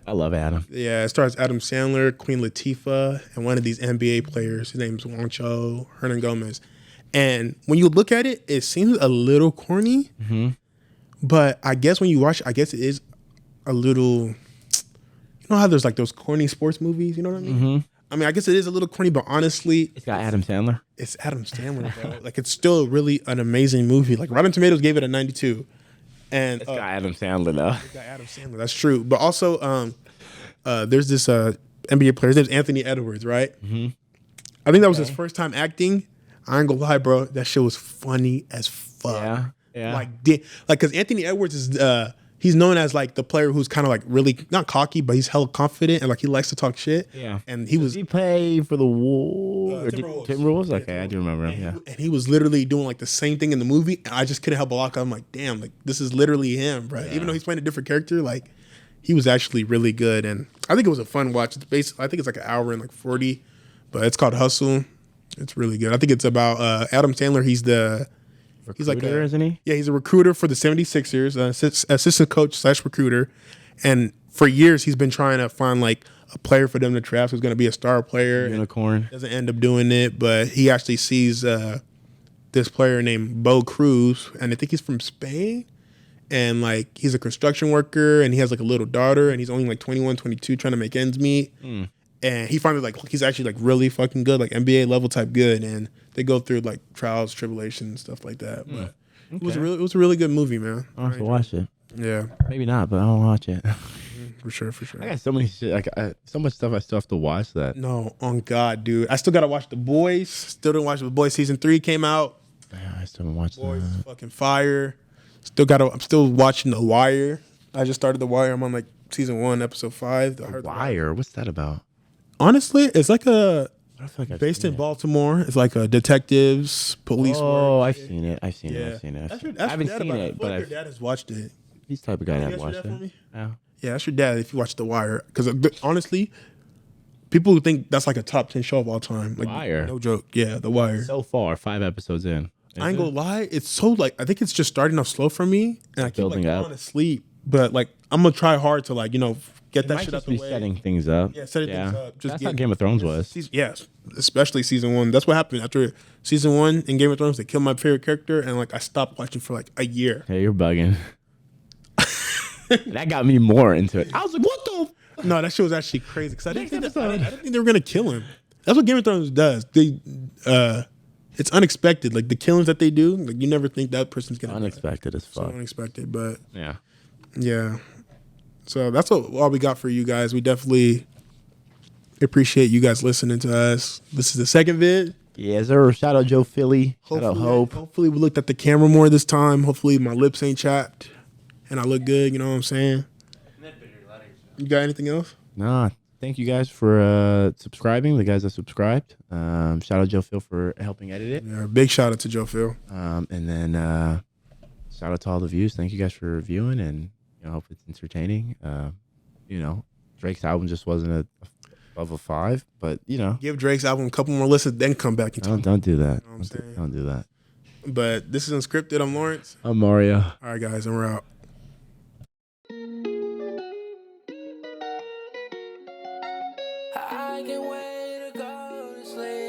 I love Adam. Yeah, it stars Adam Sandler, Queen Latifah, and one of these NBA players. His name's Juancho Hernangomez. And when you look at it, it seems a little corny, but I guess when you watch it, I guess it is a little. You know how there's like those corny sports movies? You know what I mean? I mean, I guess it is a little corny, but honestly, It's got Adam Sandler. it's Adam Sandler, bro. Like, it's still really an amazing movie. Like, Rotten Tomatoes gave it a 92. And It's got Adam Sandler though. got Adam Sandler. That's true. But also, there's this NBA player. His name's Anthony Edwards, right? I think that was his first time acting. I ain't gonna lie, bro. That shit was funny as fuck. Yeah, yeah. Like, because Anthony Edwards is he's known as like the player who's kind of like really not cocky, but he's hella confident and like he likes to talk shit. Yeah. And he was Did he play for the Wolves? Timberwolves. Timberwolves? Okay, I do remember him. Yeah. and he was literally doing like the same thing in the movie, and I just couldn't help but lock. I'm like, damn, like this is literally him, bro. Even though he's playing a different character, like he was actually really good, and I think it was a fun watch. It's basically, I think it's like an hour and like 40, but it's called Hustle. It's really good. I think it's about Adam Sandler. He's like Recruiter, isn't he? Yeah, he's a recruiter for the 76ers, assistant coach / recruiter, and for years he's been trying to find like a player for them to draft who's going to be a star player. Unicorn. Doesn't end up doing it, but he actually sees this player named Bo Cruz, and I think he's from Spain, and like he's a construction worker, and he has like a little daughter, and he's only like 21, 22, trying to make ends meet. And he finds like he's actually like really fucking good, like NBA level type good, and they go through like trials, tribulations, stuff like that. But it was a really good movie, man. I'll have to watch it. Yeah, Maybe not, but I'll watch it. for sure, for sure. I got so many shit, like so much stuff I still have to watch that. No, on God, dude, I still gotta watch The Boys. Still didn't watch The Boys. Season 3 came out. Yeah, I still haven't watched Boys is that. fucking fire. I'm still watching The Wire. I just started The Wire. I'm on like season 1, episode 5. I heard Wire. What's that about? Honestly, it's like I feel like I've based seen in it. Baltimore. It's like a detectives, police Oh, work. I've seen it. I've seen it. I haven't seen it, but your dad has watched it. he's the type of guy that Ask your watched dad for it. me? Yeah. Yeah, that's your dad if you watch The Wire. Because honestly, people who think that's like a top 10 show of all time. Like, Wire? no joke. Yeah, The Wire. So far, 5 episodes in. I ain't gonna lie, it's so like I think it's just starting off slow for me, and I keep like Building up. falling asleep. But like I'm gonna try hard to like get It that might shit out just the be way. setting things up. Yeah, setting things up. Just That's how get- Game of Thrones was. Yes, especially season 1. That's what happened after season 1 in Game of Thrones. They killed my favorite character, and like I stopped watching for like a year. Hey, you're bugging. That got me more into it. I was like, what the? No, that shit was actually crazy because I didn't Next think episode. I didn't think they were gonna kill him. That's what Game of Thrones does. They it's unexpected. Like the killings that they do, like you never think that person's gonna die. Unexpected as So fuck. unexpected, but Yeah. yeah. So that's all we got for you guys. We definitely appreciate you guys listening to us. This is the second vid. Yeah, sir. Shout out Joe Philly. Shout out Hope. Hopefully we looked at the camera more this time. Hopefully my lips ain't chapped and I look good. You know what I'm saying? You got anything else? Nah, thank you guys for subscribing. The guys that subscribed. Shout out Joe Phil for helping edit it. Yeah, big shout out to Joe Phil. And then shout out to all the views. Thank you guys for reviewing, and hope it's entertaining. Drake's album just wasn't above a 5, but Give Drake's album a couple more listens, then come back and talk. don't do that. I'm saying? Don't do that. But this is Unscripted. I'm Lawrence. I'm Mario. All right, guys, and we're out. I can't wait to go to sleep.